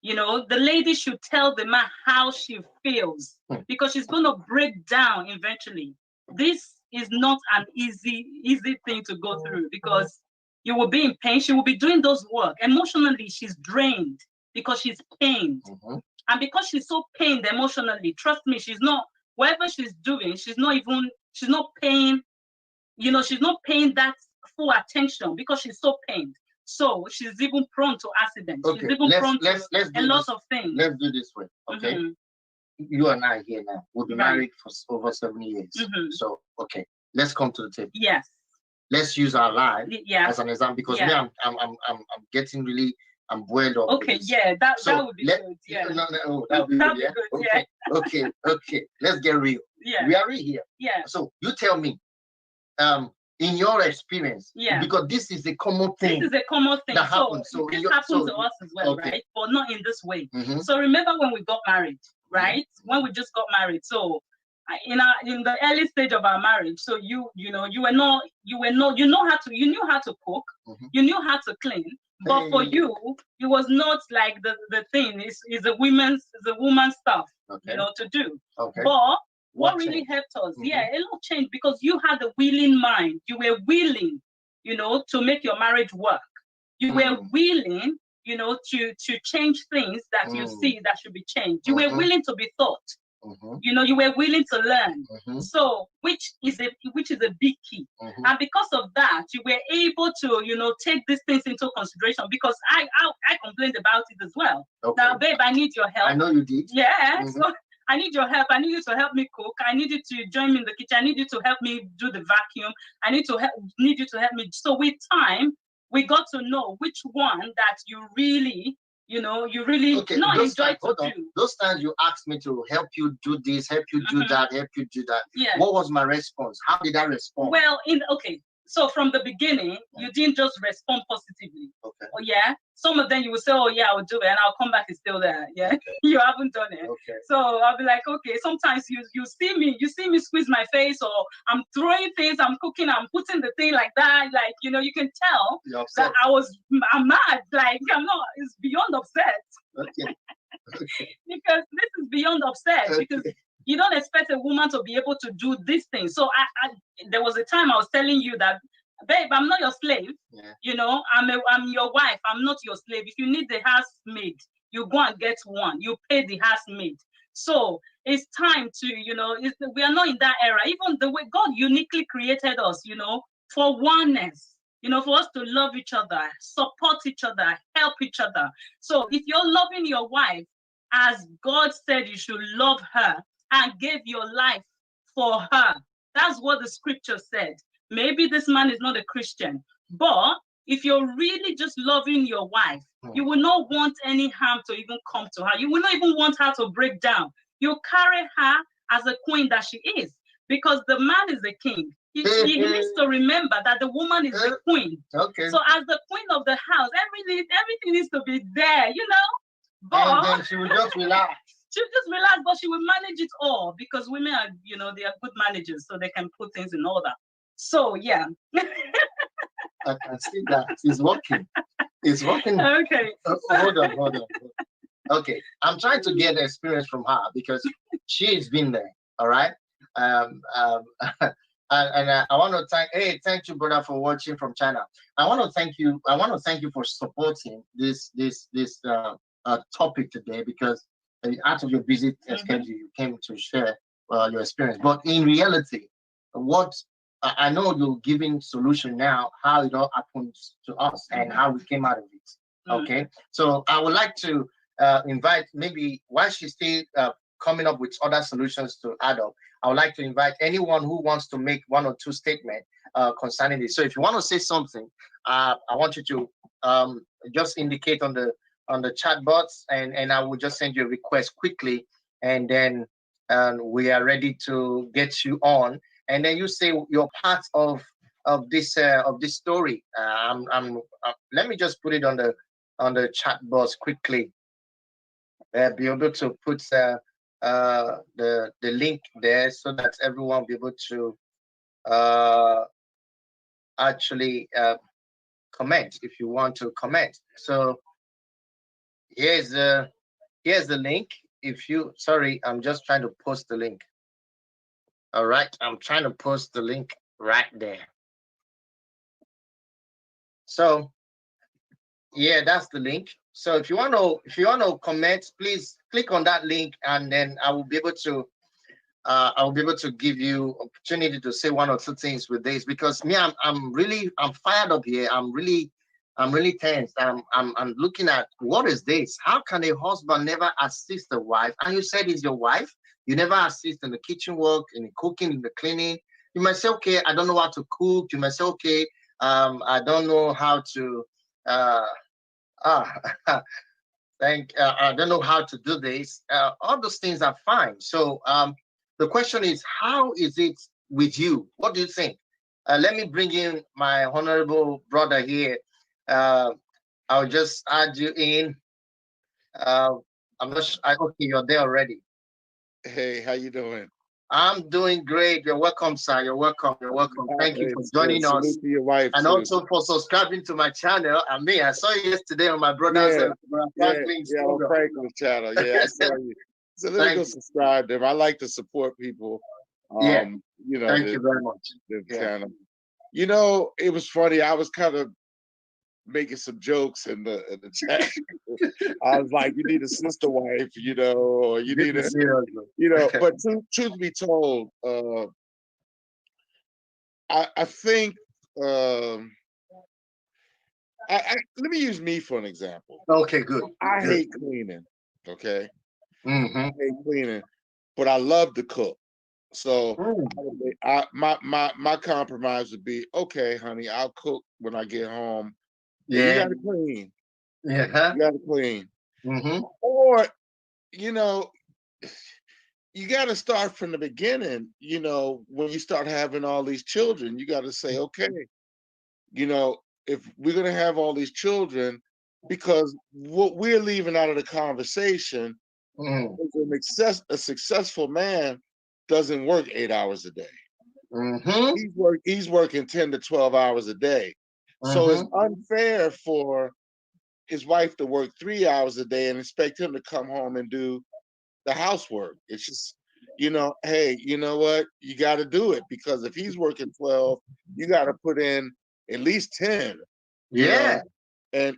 You know, the lady should tell the man how she feels, because she's going to break down eventually. This is not an easy thing to go through, because you will be in pain. She will be doing those work. Emotionally, she's drained because she's pained. And because she's so pained emotionally, trust me, she's not, whatever she's doing, she's not paying, she's not paying that full attention because she's so pained. So she's even prone to accidents. Okay, She's even prone to a lot of things. Let's do this way, okay? You and I here now, we've been married for over 7 years. So, okay, let's come to the table. Yes. Let's use our life as an example, because me, I'm getting really, I'm boiled up. Okay, yeah, that would be good. Yeah. No, that would be good. Yeah. Okay. Let's get real. Yeah. We are real here. Yeah. So you tell me, in your experience, because this is a common thing. This is a common thing that happens. So this happens to us as well, right? But not in this way. So remember when we got married, right? When we just got married. So in the early stage of our marriage, so you knew how to cook, you knew how to clean, but for you, it was not like the thing. It's a woman's stuff, to do. But what really helped us, a lot changed, because you had a willing mind. You were willing, to make your marriage work. You were willing, to change things that you see that should be changed. You were willing to be taught. You were willing to learn. So, which is a big key. And because of that, you were able to, take these things into consideration, because I complained about it as well. Now, babe, I need your help. I know you did. Yeah. So I need your help. I need you to help me cook. I need you to join me in the kitchen. I need you to help me do the vacuum. I need you to help me. So with time, we got to know which one that you really enjoy to do. Those times you asked me to help you do this, help you do that, help you do that. Yeah. What was my response? How did I respond? Well, so from the beginning, you didn't just respond positively. Okay. Oh, yeah. Some of them you will say, oh yeah, I'll do it, and I'll come back, it's still there. Yeah. You haven't done it. Okay. So I'll be like, okay. Sometimes you see me squeeze my face, or I'm throwing things, I'm cooking, I'm putting the thing like that. Like, you can tell that I'm mad. Like, I'm not, it's beyond upset. Okay. Because this is beyond upset, because you don't expect a woman to be able to do these things. So there was a time I was telling you that, babe, I'm not your slave. Yeah. I'm your wife. I'm not your slave. If you need the housemaid, you go and get one. You pay the housemaid. So it's time to, we are not in that era. Even the way God uniquely created us, for oneness, for us to love each other, support each other, help each other. So if you're loving your wife as God said you should love her, and gave your life for her. That's what the scripture said. Maybe this man is not a Christian, but if you're really just loving your wife, you will not want any harm to even come to her. You will not even want her to break down. You carry her as a queen that she is, because the man is the king. He needs to remember that the woman is the queen. Okay. So as the queen of the house, everything needs to be there, But and then she will just relax. She'll just relax, but she will manage it all, because women are, they are good managers, so they can put things in order. So, yeah. I can see that. It's working. It's working. Okay. Hold on. Okay. I'm trying to get experience from her, because she's been there. All right. And I want to thank you, brother, for watching from China. I want to thank you for supporting this topic today, because out of your busy schedule, you came to share your experience. But in reality, what I know, you're giving solution now, how it all happens to us and how we came out of it. Okay, so I would like to invite, maybe while she's still coming up with other solutions to add up, I would like to invite anyone who wants to make one or two statements concerning this. So if you want to say something, I want you to just indicate on the chat box, and I will just send you a request quickly, and then we are ready to get you on, and then you say you're part of this story. Let me just put it on the chat box quickly. Be able to put the link there so that everyone will be able to uh, actually comment if you want to comment. So here's the link. If you sorry, I'm just trying to post the link. All right, I'm trying to post the link right there. So yeah, that's the link. So if you want to comment, please click on that link, and then I will be able to give you opportunity to say one or two things with this, because me, I'm fired up here. I'm really tense. I'm looking at what is this? How can a husband never assist a wife? And you said it's your wife. You never assist in the kitchen work, in the cooking, in the cleaning. You might say, okay, I don't know how to cook. You might say, okay, I don't know how to I don't know how to do this. All those things are fine. So the question is, how is it with you? What do you think? Let me bring in my honorable brother here. I'll just add you in. I'm not sure. Okay, you're there already. Hey, how you doing? I'm doing great. You're welcome, sir. You're welcome. You're welcome. Thank you for It's joining us. salute to your wife And too. also for subscribing to my channel. I mean, I saw you yesterday on my brother's Franklin's on program. Franklin's channel. Yeah, I saw you. So let me Thank go you. subscribe to them. I like to support people. Yeah. You know, Thank you very much. the Yeah. channel. You know, it was funny. I was kind of making some jokes in the chat. I was like, you need a sister wife, you know, or you need a, you know. But truth be told, I think let me use me for an example. Okay, good. I Good. hate cleaning. Okay, Mm-hmm. I hate cleaning, but I love to cook. So my compromise would be, okay, honey, I'll cook when I get home. But you Yeah. gotta clean. Yeah. You gotta clean. Mm-hmm. Or, you know, you gotta start from the beginning. You know, when you start having all these children, you gotta say, okay, you know, if we're gonna have all these children, because what we're leaving out of the conversation is a successful man doesn't work 8 hours a day. Mm-hmm. He's working 10 to 12 hours a day. So it's unfair for his wife to work 3 hours a day and expect him to come home and do the housework. It's just, you know, hey, you know what? You got to do it, because if he's working 12, you got to put in at least 10. You Yeah. know?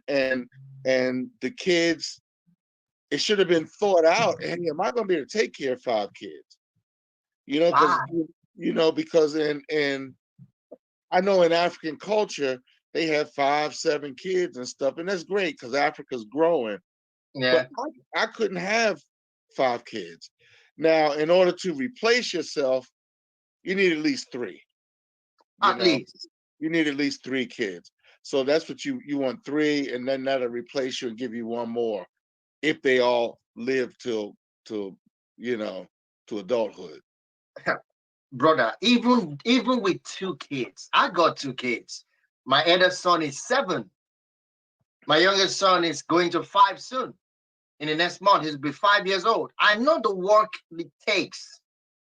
And the kids, it should have been thought out. Hey, am I going to be able to take care of 5 kids? You know, because because in I know in African culture they have 5, 7 kids and stuff, and that's great because Africa's growing. Yeah. But I couldn't have 5 kids. Now, in order to replace yourself, you need at least 3. At least. You need at least 3 kids. So that's what you want, 3, and then that'll replace you and give you 1 more if they all live to adulthood. Brother, even with 2 kids, I got 2 kids. My eldest son is 7. My youngest son is going to 5 soon. In the next month, he'll be 5 years old. I know the work it takes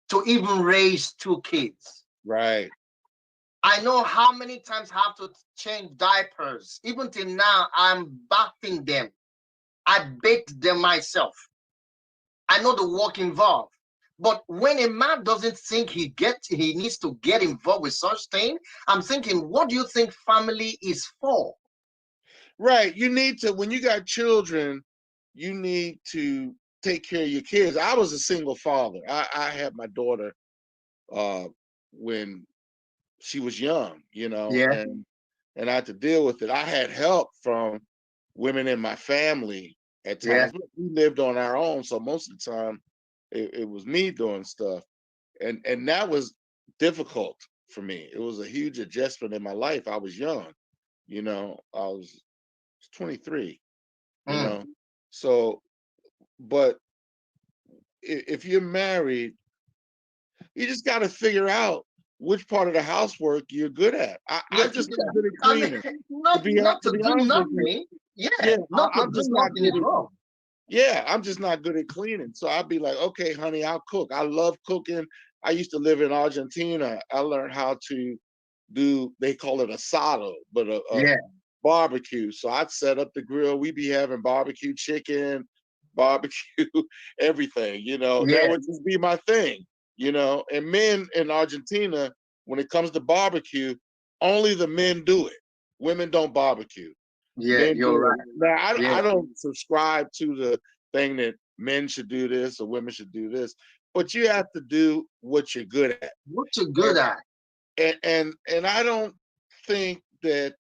to even raise 2 kids. Right. I know how many times I have to change diapers. Even till now, I'm bathing them. I bathe them myself. I know the work involved. But when a man doesn't think he needs to get involved with such thing, I'm thinking, what do you think family is for? Right. You need to, when you got children, you need to take care of your kids. I was a single father. I had my daughter when she was young, you know, Yeah. and I had to deal with it. I had help from women in my family at times. Yeah. We lived on our own, so most of the time it was me doing stuff. And that was difficult for me. It was a huge adjustment in my life. I was young, you know, I was 23, you know. So, but if you're married, you just got to figure out which part of the housework you're good at. I'm just not good at cleaning. Not to do nothing. Yeah, not to do nothing is wrong. Yeah, I'm just not good at cleaning. So I'd be like, okay, honey, I'll cook. I love cooking. I used to live in Argentina. I learned how to do, they call it asado, but a Yeah. barbecue. So I'd set up the grill. We'd be having barbecue chicken, barbecue, everything, you know, that Yeah. would just be my thing, you know. And men in Argentina, when it comes to barbecue, only the men do it. Women don't barbecue. Yeah, Men you're do right. it. Now, Yeah. I don't subscribe to the thing that men should do this or women should do this, but you have to do what you're good at. What you good at? And I don't think that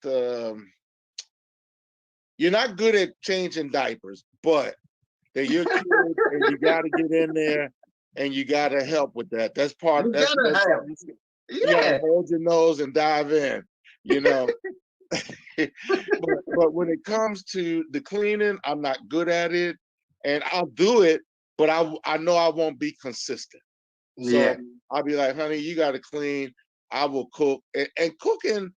you're not good at changing diapers, but that you're kid and you got to get in there and you got to help with that. That's part. You That's gotta help. something you got to Yeah. hold your nose and dive in. You know. but when it comes to the cleaning, I'm not good at it, and I'll do it, but I know I won't be consistent. Yeah. So I'll be like, honey, you got to clean. I will cook, and cooking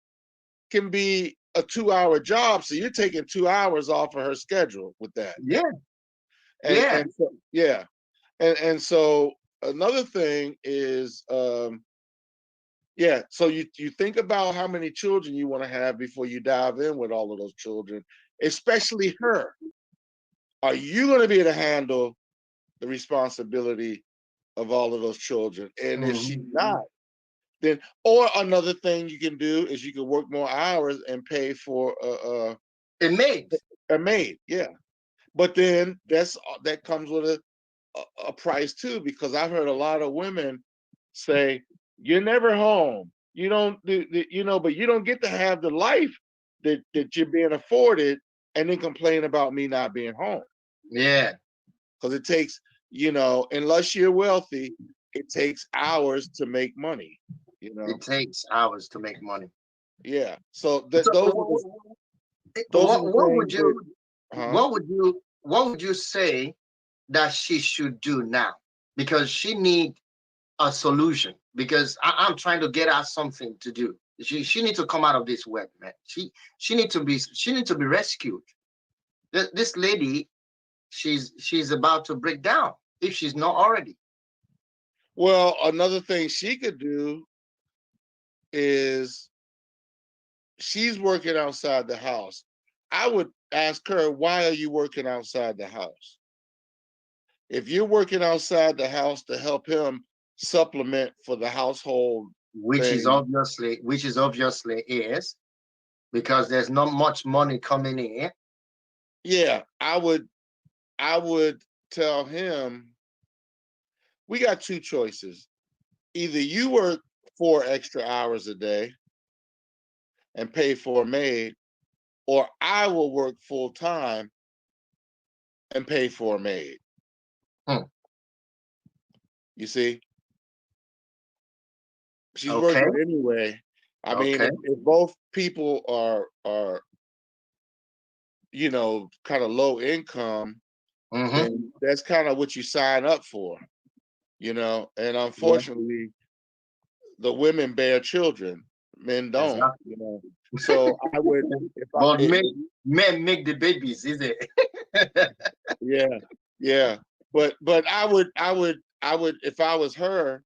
can be a 2-hour job, so you're taking 2 hours off of her schedule with that. Yeah. And Yeah. and so, yeah, and so another thing is yeah, so you think about how many children you want to have before you dive in with all of those children, especially her. Are you going to be able to handle the responsibility of all of those children? And if she's not, then, or another thing you can do is you can work more hours and pay for A maid. a maid. Yeah, but then that comes with a price too, because I've heard a lot of women say, you're never home. You don't do, you know, but you don't get to have the life that you're being afforded and then complain about me not being home. Yeah. Because it takes, you know, unless you're wealthy, it takes hours to make money, you know? It takes hours to make money. Yeah. So So those are the what would things you that, what would you say that she should do now? Because she need a solution. Because I'm trying to get her something to do. She needs to come out of this web, man. She need to be rescued. This lady, she's about to break down if she's not already. well, another thing she could do is she's working outside the house. I would ask her, why are you working outside the house? If you're working outside the house to help him supplement for the household Which is thing, obviously is because there's not much money coming in. yeah, I would tell him, we got two choices. Either you work 4 extra hours a day and pay for a maid, or I will work full time and pay for a maid. You see? She's Okay. working anyway. I mean, Okay. if both people are you know, kind of low income, then that's kind of what you sign up for, you know. And Yeah. unfortunately, the women bear children, men don't, Exactly. you know. So I would, But men make the babies, is it? yeah, yeah. But I would, if I was her,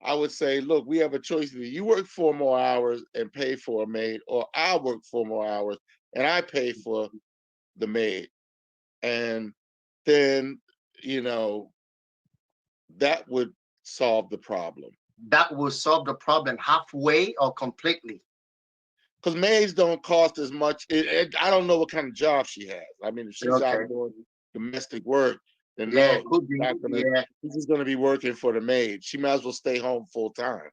I would say, look, we have a choice. Either you work 4 more hours and pay for a maid, or I work 4 more hours and I pay for the maid. And then, you know, that would solve the problem. That will solve the problem halfway or completely. Because maids don't cost as much. I don't know what kind of job she has. I mean, if she's Okay. out doing domestic work, then Yeah, no, could be. Yeah. she's just gonna be working for the maid. She might as well stay home full time.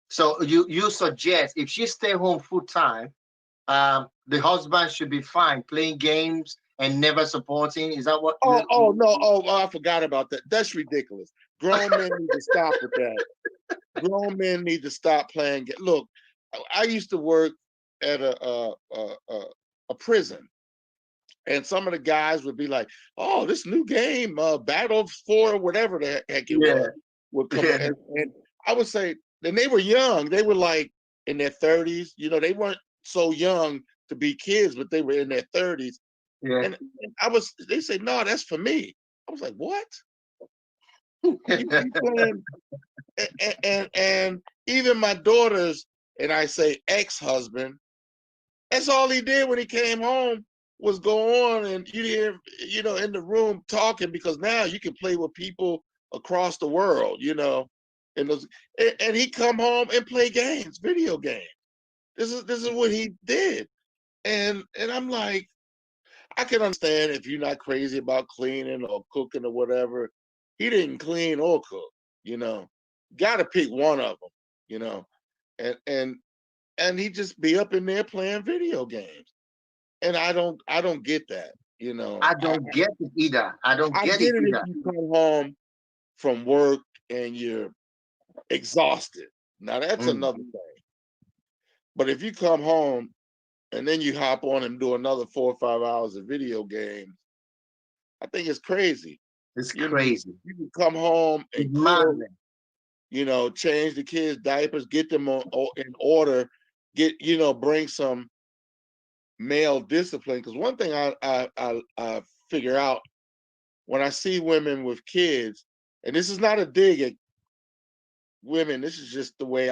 So you suggest if she stay home full time, the husband should be fine playing games and never supporting. Is that what? Oh no! Oh, I forgot about that. That's ridiculous. Grown men need to stop with that. Grown men need to stop playing. Look, I used to work at a prison, and some of the guys would be like, "Oh, this new game, Battle for whatever the heck it Yeah. would come on." And I would say, and they were young. They were like in their 30s. You know, they weren't so young to be kids, but they were in their 30s. Yeah. And they say, no, that's for me. I was like, what? You playing, and even my daughters, and I say ex-husband, that's all he did when he came home was go on, and you hear, in the room talking, because now you can play with people across the world, and he come home and play games, video games. This is what he did. And I'm like, I can understand if you're not crazy about cleaning or cooking or whatever. He didn't clean or cook, Gotta pick one of them, and he just be up in there playing video games. And I don't get that, I don't get it either. I don't I get get it it if either. you come home from work and you're exhausted. Now that's Mm. another thing. But if you come home and then you hop on and do another 4 or 5 hours of video games, I think it's crazy. It's You crazy. you can come home It's and cook, madness. change the kids' diapers, get them in order, bring some male discipline. Because one thing I figure out when I see women with kids, and this is not a dig at women, this is just the way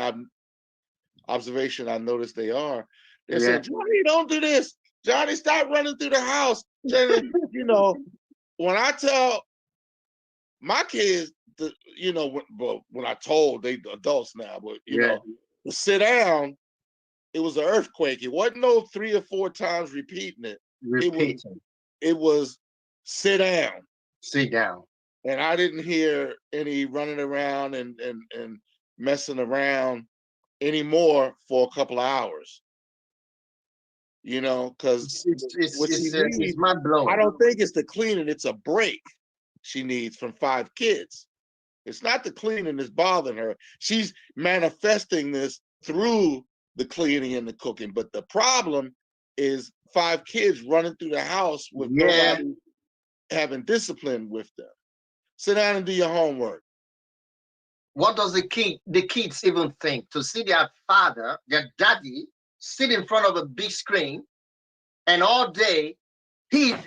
observation I notice they are. They say, Yeah. Johnny, don't do this. Johnny, stop running through the house. Johnny, when I tell my kids, when I told they adults now, but Yeah. to sit down, it was an earthquake. It wasn't no 3 or 4 times repeating it. Repeating. It was sit down. Sit down. And I didn't hear any running around and messing around anymore for a couple of hours. Because what she needs, It's mind blowing. I don't think it's the cleaning, it's a break she needs from 5 kids. It's not the cleaning that's bothering her. She's manifesting this through the cleaning and the cooking. But the problem is 5 kids running through the house with nobody having discipline with them. Sit down and do your homework. What does the kids even think to see their father, their daddy, sit in front of a big screen, and all day he's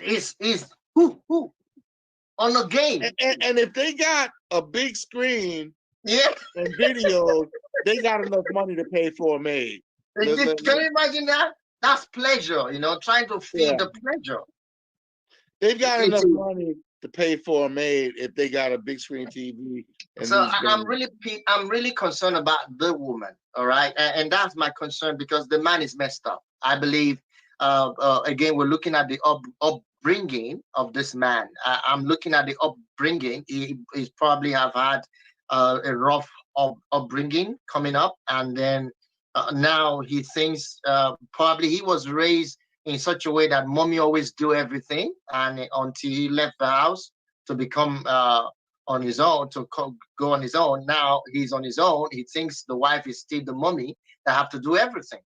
on a game? And if they got a big screen, yeah, and videos, they got enough money to pay for a maid. Can you imagine that? That's pleasure, trying to feed the pleasure. They've got enough money to pay for a maid if they got a big screen TV. So I'm really concerned about the woman, all right, and that's my concern, because the man is messed up. I believe. Again, we're looking at the upbringing of this man. I'm looking at the upbringing. He probably have had a rough upbringing coming up, and then now he thinks probably he was raised in such a way that mommy always do everything, and until he left the house to become on his own, to go on his own. Now he's on his own. He thinks the wife is still the mommy that have to do everything.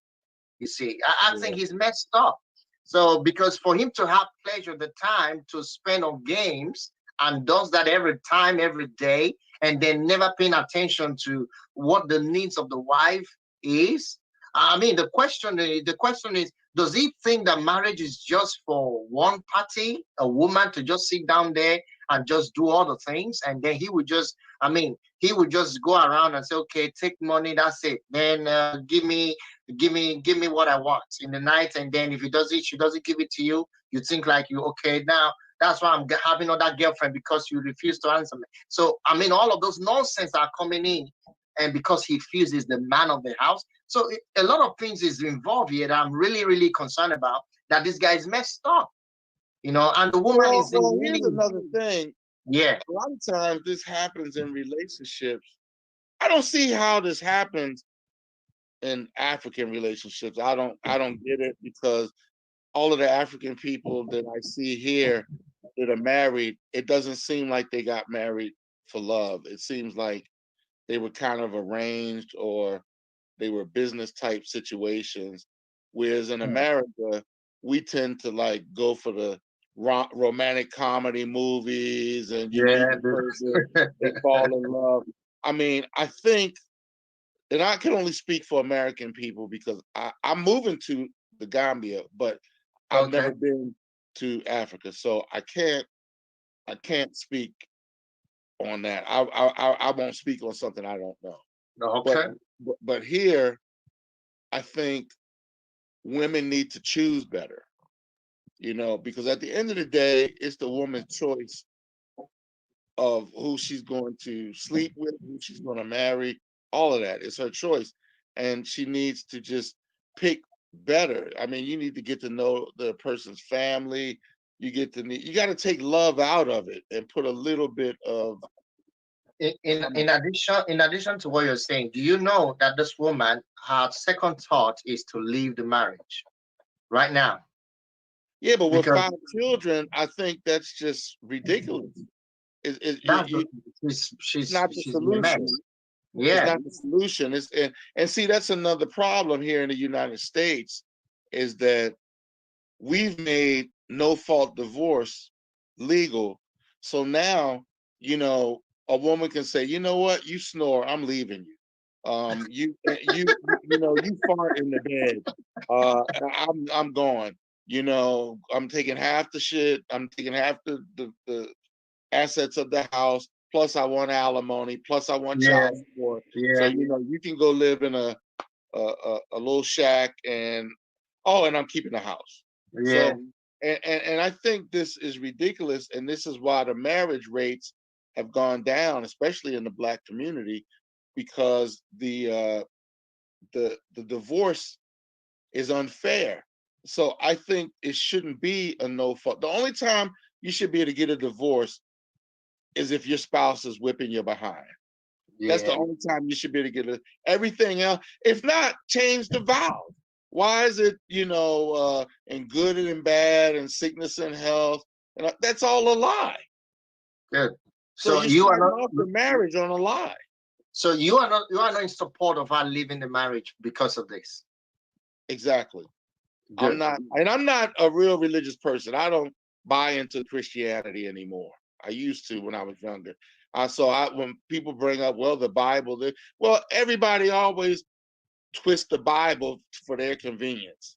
You see, I think he's messed up. So because for him to have pleasure, the time to spend on games, and does that every time, every day, and then never paying attention to what the needs of the wife is. I mean, the question is, does he think that marriage is just for one party, a woman to just sit down there and just do all the things, and then he would just go around and say, okay, take money, that's it. Then give me what I want in the night, and then if she doesn't give it to you, you think like okay, now that's why I'm having another girlfriend, because you refuse to answer me. So I mean, all of those nonsense are coming in, and because he feels he's the man of the house. So a lot of things is involved here that I'm really, really concerned about, that this guy is messed up, and the woman is really. Here's another thing. Yeah. A lot of times this happens in relationships. I don't see how this happens in African relationships. I don't get it, because all of the African people that I see here that are married, it doesn't seem like they got married for love. It seems like they were kind of arranged, or they were business type situations. Whereas in America, we tend to like go for the romantic comedy movies, and you meet the person, they fall in love. I mean, I think, and I can only speak for American people, because I'm moving to the Gambia, but I've never been to Africa. So I can't speak on that. I won't speak on something I don't know. Okay. But here, I think women need to choose better, because at the end of the day, it's the woman's choice of who she's going to sleep with, who she's going to marry, all of that. It's her choice. And she needs to just pick better. I mean, you need to get to know the person's family. You got to take love out of it and put a little bit of. In addition to what you're saying, do you know that this woman, her second thought is to leave the marriage right now? Yeah, but with Because 5 children, I think that's just ridiculous. she's not the she's in a mess. solution. It's Yeah. not the solution. And see, that's another problem here in the United States, is that we've made no-fault divorce legal. So now, a woman can say, you know what, you snore, I'm leaving you. You fart in the bed. I'm gone. I'm taking half the shit. I'm taking half the assets of the house. Plus, I want alimony. Plus, I want child support. So you can go live in a little shack, and I'm keeping the house. Yeah. So, and I think this is ridiculous, and this is why the marriage rates have gone down, especially in the Black community, because the divorce is unfair. So I think it shouldn't be a no fault. The only time you should be able to get a divorce is if your spouse is whipping you behind. That's the only time you should be able to get it. Everything else, if not, change the vows. Why is it, in good and in bad and sickness and health? And that's all a lie. Good. So you are not off the marriage on a lie. So you are not in support of her leaving the marriage because of this. Exactly. Good. I'm not a real religious person. I don't buy into Christianity anymore. I used to when I was younger. When people bring up, the Bible, everybody always twist the Bible for their convenience.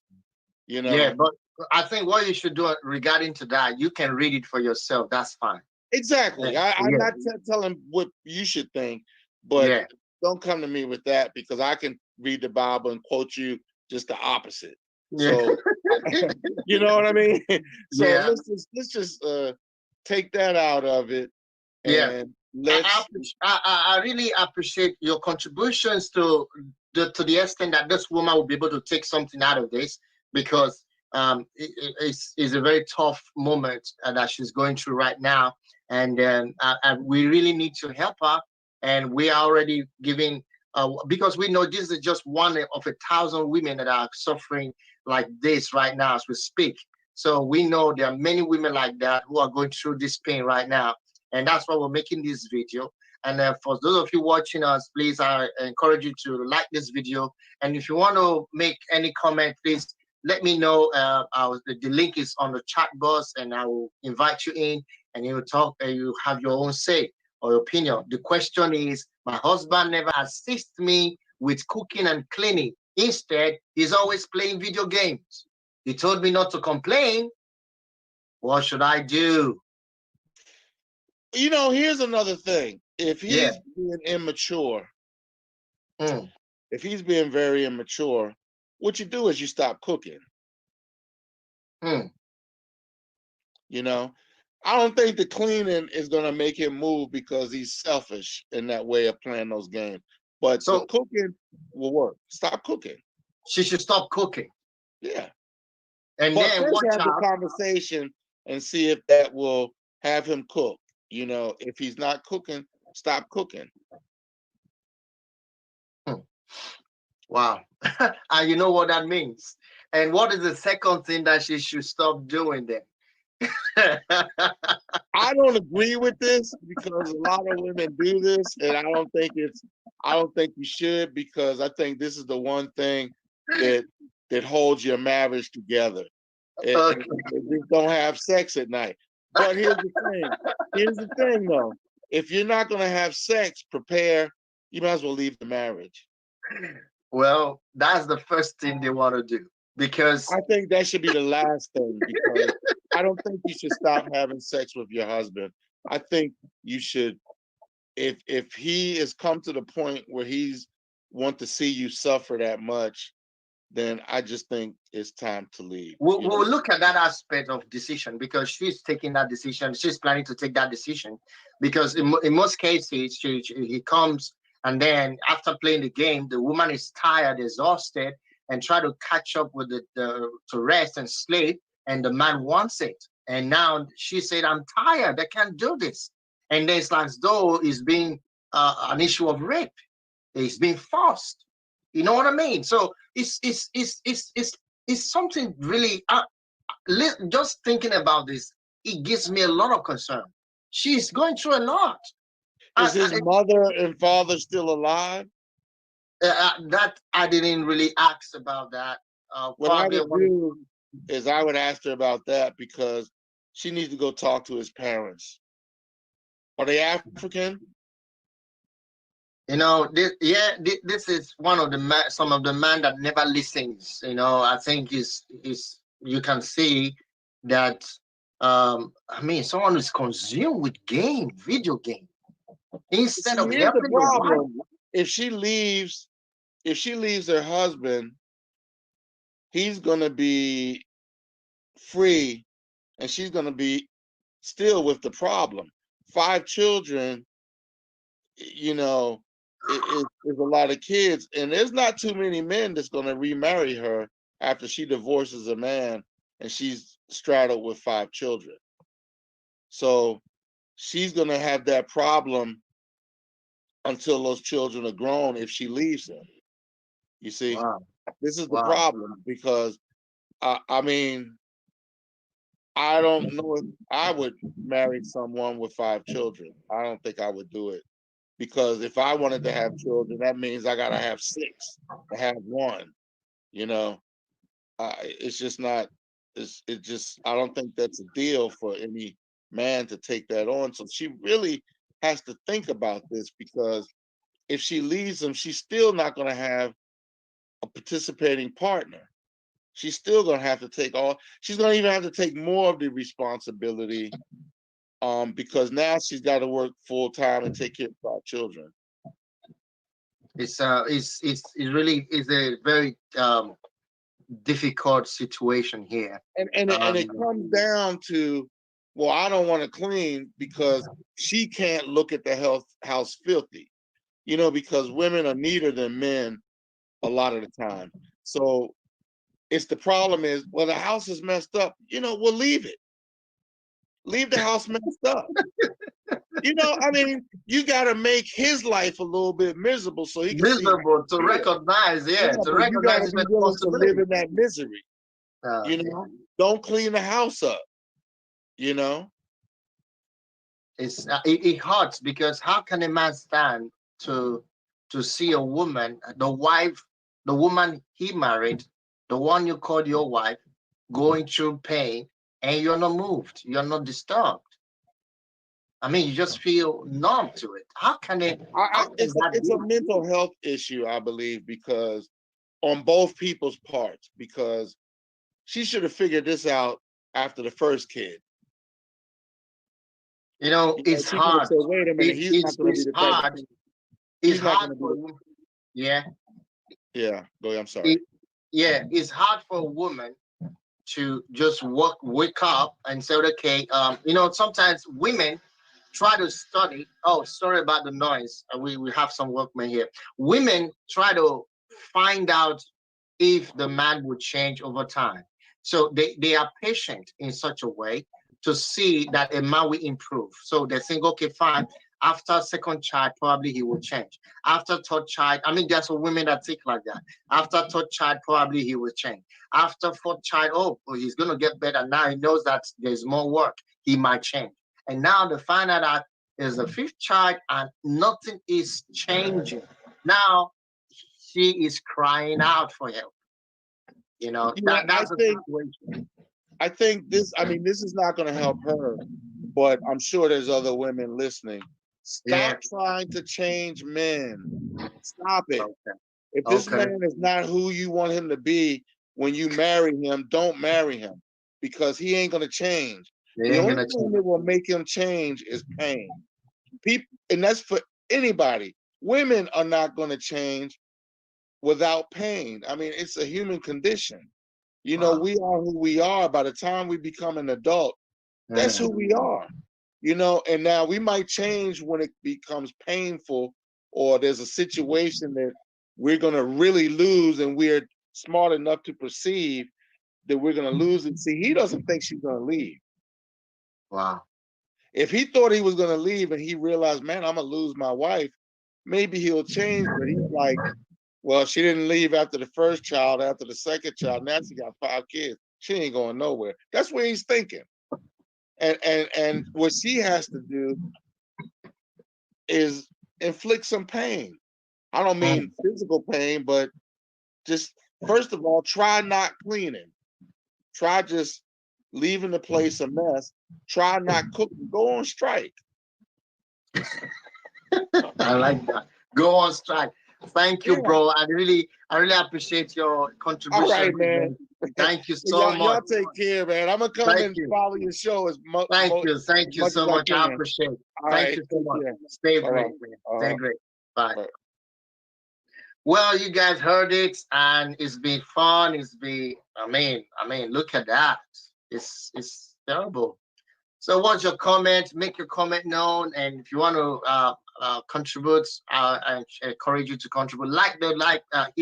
Yeah, but I think what you should do regarding to that, you can read it for yourself. That's fine. Exactly. Yeah. I'm not telling what you should think, but don't come to me with that, because I can read the Bible and quote you just the opposite. So you know what I mean? So let's just take that out of it. And I really appreciate your contributions to the extent that this woman will be able to take something out of this, because it's a very tough moment that she's going through right now, and we really need to help her. And we are already giving, because we know this is just one of 1,000 women that are suffering like this right now as we speak. So we know there are many women like that who are going through this pain right now. And that's why we're making this video. And for those of you watching us, please, I encourage you to like this video. And if you want to make any comment, please let me know. The link is on the chat box, and I will invite you in, and you will talk, and you have your own say or opinion. The question is, my husband never assists me with cooking and cleaning. Instead, he's always playing video games. He told me not to complain. What should I do? Here's another thing. If he's being immature, if he's being very immature, what you do is you stop cooking. I don't think the cleaning is going to make him move, because he's selfish in that way of playing those games. But the cooking will work. Stop cooking. She should stop cooking. Yeah. And but then let's have a conversation and see if that will have him cook. If he's not cooking, stop cooking. Wow. And you know what that means. And what is the second thing that she should stop doing then? I don't agree with this, because a lot of women do this, and I don't think you should, because I think this is the one thing that holds your marriage together. And just don't have sex at night. But here's the thing though. If you're not going to have sex, prepare. You might as well leave the marriage. Well, that's the first thing they want to do. Because I think that should be the last thing, because I don't think you should stop having sex with your husband. I think you should, if he has come to the point where he's want to see you suffer that much, then I just think it's time to leave. we'll look at that aspect of decision, because she's taking that decision. She's planning to take that decision because in most cases, he comes, and then after playing the game, the woman is tired, exhausted, and try to catch up with to rest and sleep, and the man wants it. And now she said, I'm tired, I can't do this. And then it's like as though it's being an issue of rape. It's being forced. You know what I mean? So it's something really. Just thinking about this, it gives me a lot of concern. She's going through a lot. Is his mother and father still alive? That I didn't really ask about that. What I would do is I would ask her about that, because she needs to go talk to his parents. Are they African? You know, this is one of the some of the man that never listens. You know, I think is you can see that. I mean, someone who's consumed with video game, instead of Here's the helping the wife. problem. If she leaves her husband, he's gonna be free, and she's gonna be still with the problem. 5 children, you know, is a lot of kids, and there's not too many men that's gonna remarry her after she divorces a man and she's straddled with 5 children. So she's gonna have that problem until those children are grown if she leaves him. You see, Wow. this is the Wow. problem, because I mean, I don't know if I would marry someone with 5 children. I don't think I would do it, because if I wanted to have children, that means I gotta have 6 to have 1. You know, it's just not. It just, I don't think that's a deal for any man to take that on. So she really has to think about this, because if she leaves him, she's still not going to have a participating partner. She's still going to have to take she's going to even have to take more of the responsibility, because now she's got to work full time and take care of 5 children. It really is a very difficult situation here. And it comes down to, well, I don't want to clean because she can't look at the house filthy, you know, because women are neater than men a lot of the time. So it's the problem is, well, the house is messed up, you know, we'll leave it. Leave the house messed up. You know, I mean, you got to make his life a little bit miserable so he can miserable to recognize, to recognize his responsibility. To live in that misery. You know, don't clean the house up. You know, it hurts, because how can a man stand to see a woman, the woman he married, the one you called your wife, going through pain, and you're not moved, you're not disturbed? I mean, you just feel numb to it. How can it? It's a mental health issue, I believe, because on both people's parts, because she should have figured this out after the first kid. You know, it's hard. Say, wait a minute, he's not going to be the hard. It's hard for you. Yeah. Yeah. Go ahead. I'm sorry. It's hard for a woman to just wake up and say, okay, you know, sometimes women try to study. Oh, sorry about the noise. We have some workmen here. Women try to find out if the man would change over time. So they are patient in such a way to see that a man will improve. So they think, okay, fine. After second child, probably he will change. After third child, I mean, there's some women that think like that. After third child, probably he will change. After fourth child, oh, he's going to get better. Now he knows that there's more work. He might change. And now they find out that there's the 5th child and nothing is changing. Now she is crying out for help. You know, that's the situation. I think this is not going to help her, but I'm sure there's other women listening. Stop trying to change men. Stop it. Okay. If this man is not who you want him to be, when you marry him, don't marry him because he ain't gonna change. They The ain't only gonna thing change. that will make him change is pain. People, and that's for anybody. Women are not gonna change without pain. I mean, it's a human condition. You know, Wow. we are who we are. By the time we become an adult, that's who we are. You know, and now we might change when it becomes painful or there's a situation that we're gonna really lose and we're smart enough to perceive that we're gonna lose it. See, he doesn't think she's gonna leave. Wow. If he thought he was gonna leave and he realized, man, I'm gonna lose my wife, maybe he'll change, but he's like, well, she didn't leave after the first child, after the second child. Now she got 5 kids. She ain't going nowhere. That's what he's thinking. And what she has to do is inflict some pain. I don't mean physical pain, but just first of all, try not cleaning. Try just leaving the place a mess. Try not cooking. Go on strike. I like that. Go on strike. Thank you, Yeah. bro. I really appreciate your contribution. All right, man. Thank you so much. Y'all take care, man. I'm gonna come Thank and you. follow your show as much Thank you as so as much. I can. appreciate it. All Thank right, you so take much. care. Stay All great, right. man. Stay great. Bye. Bye. Well, you guys heard it, and it's been fun. It's been, I mean, look at that. It's terrible. So, what's your comment? Make your comment known, and if you want to contribute, I encourage you to contribute. Hit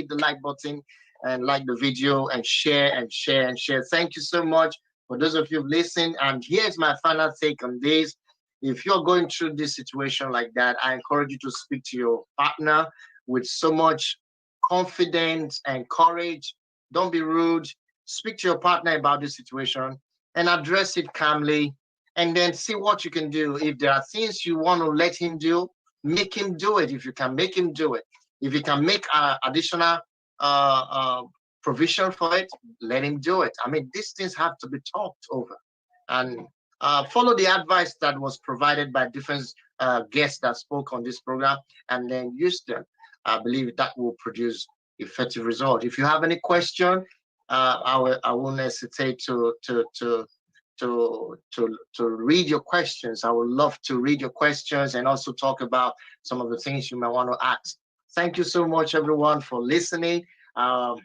the like button, and like the video, and share and share and share. Thank you so much for those of you who listen. And here's my final take on this: if you're going through this situation like that, I encourage you to speak to your partner with so much confidence and courage. Don't be rude. Speak to your partner about this situation and address it calmly, and then see what you can do. If there are things you want to let him do, make him do it. If you can make him do it, if you can make additional provision for it, let him do it. I mean, these things have to be talked over, and follow the advice that was provided by different guests that spoke on this program, and then use them. I believe that will produce effective result. If you have any question, I won't hesitate to read your questions. I would love to read your questions and also talk about some of the things you might want to ask. Thank you so much, everyone, for listening. I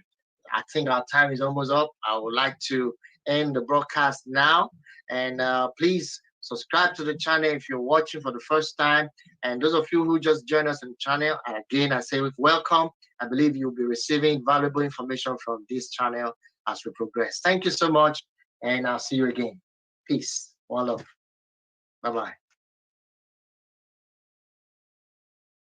think our time is almost up. I would like to end the broadcast now. And please subscribe to the channel if you're watching for the first time. And those of you who just joined us on the channel, and again, I say welcome. I believe you'll be receiving valuable information from this channel as we progress. Thank you so much, and I'll see you again. Peace. One love. Bye-bye.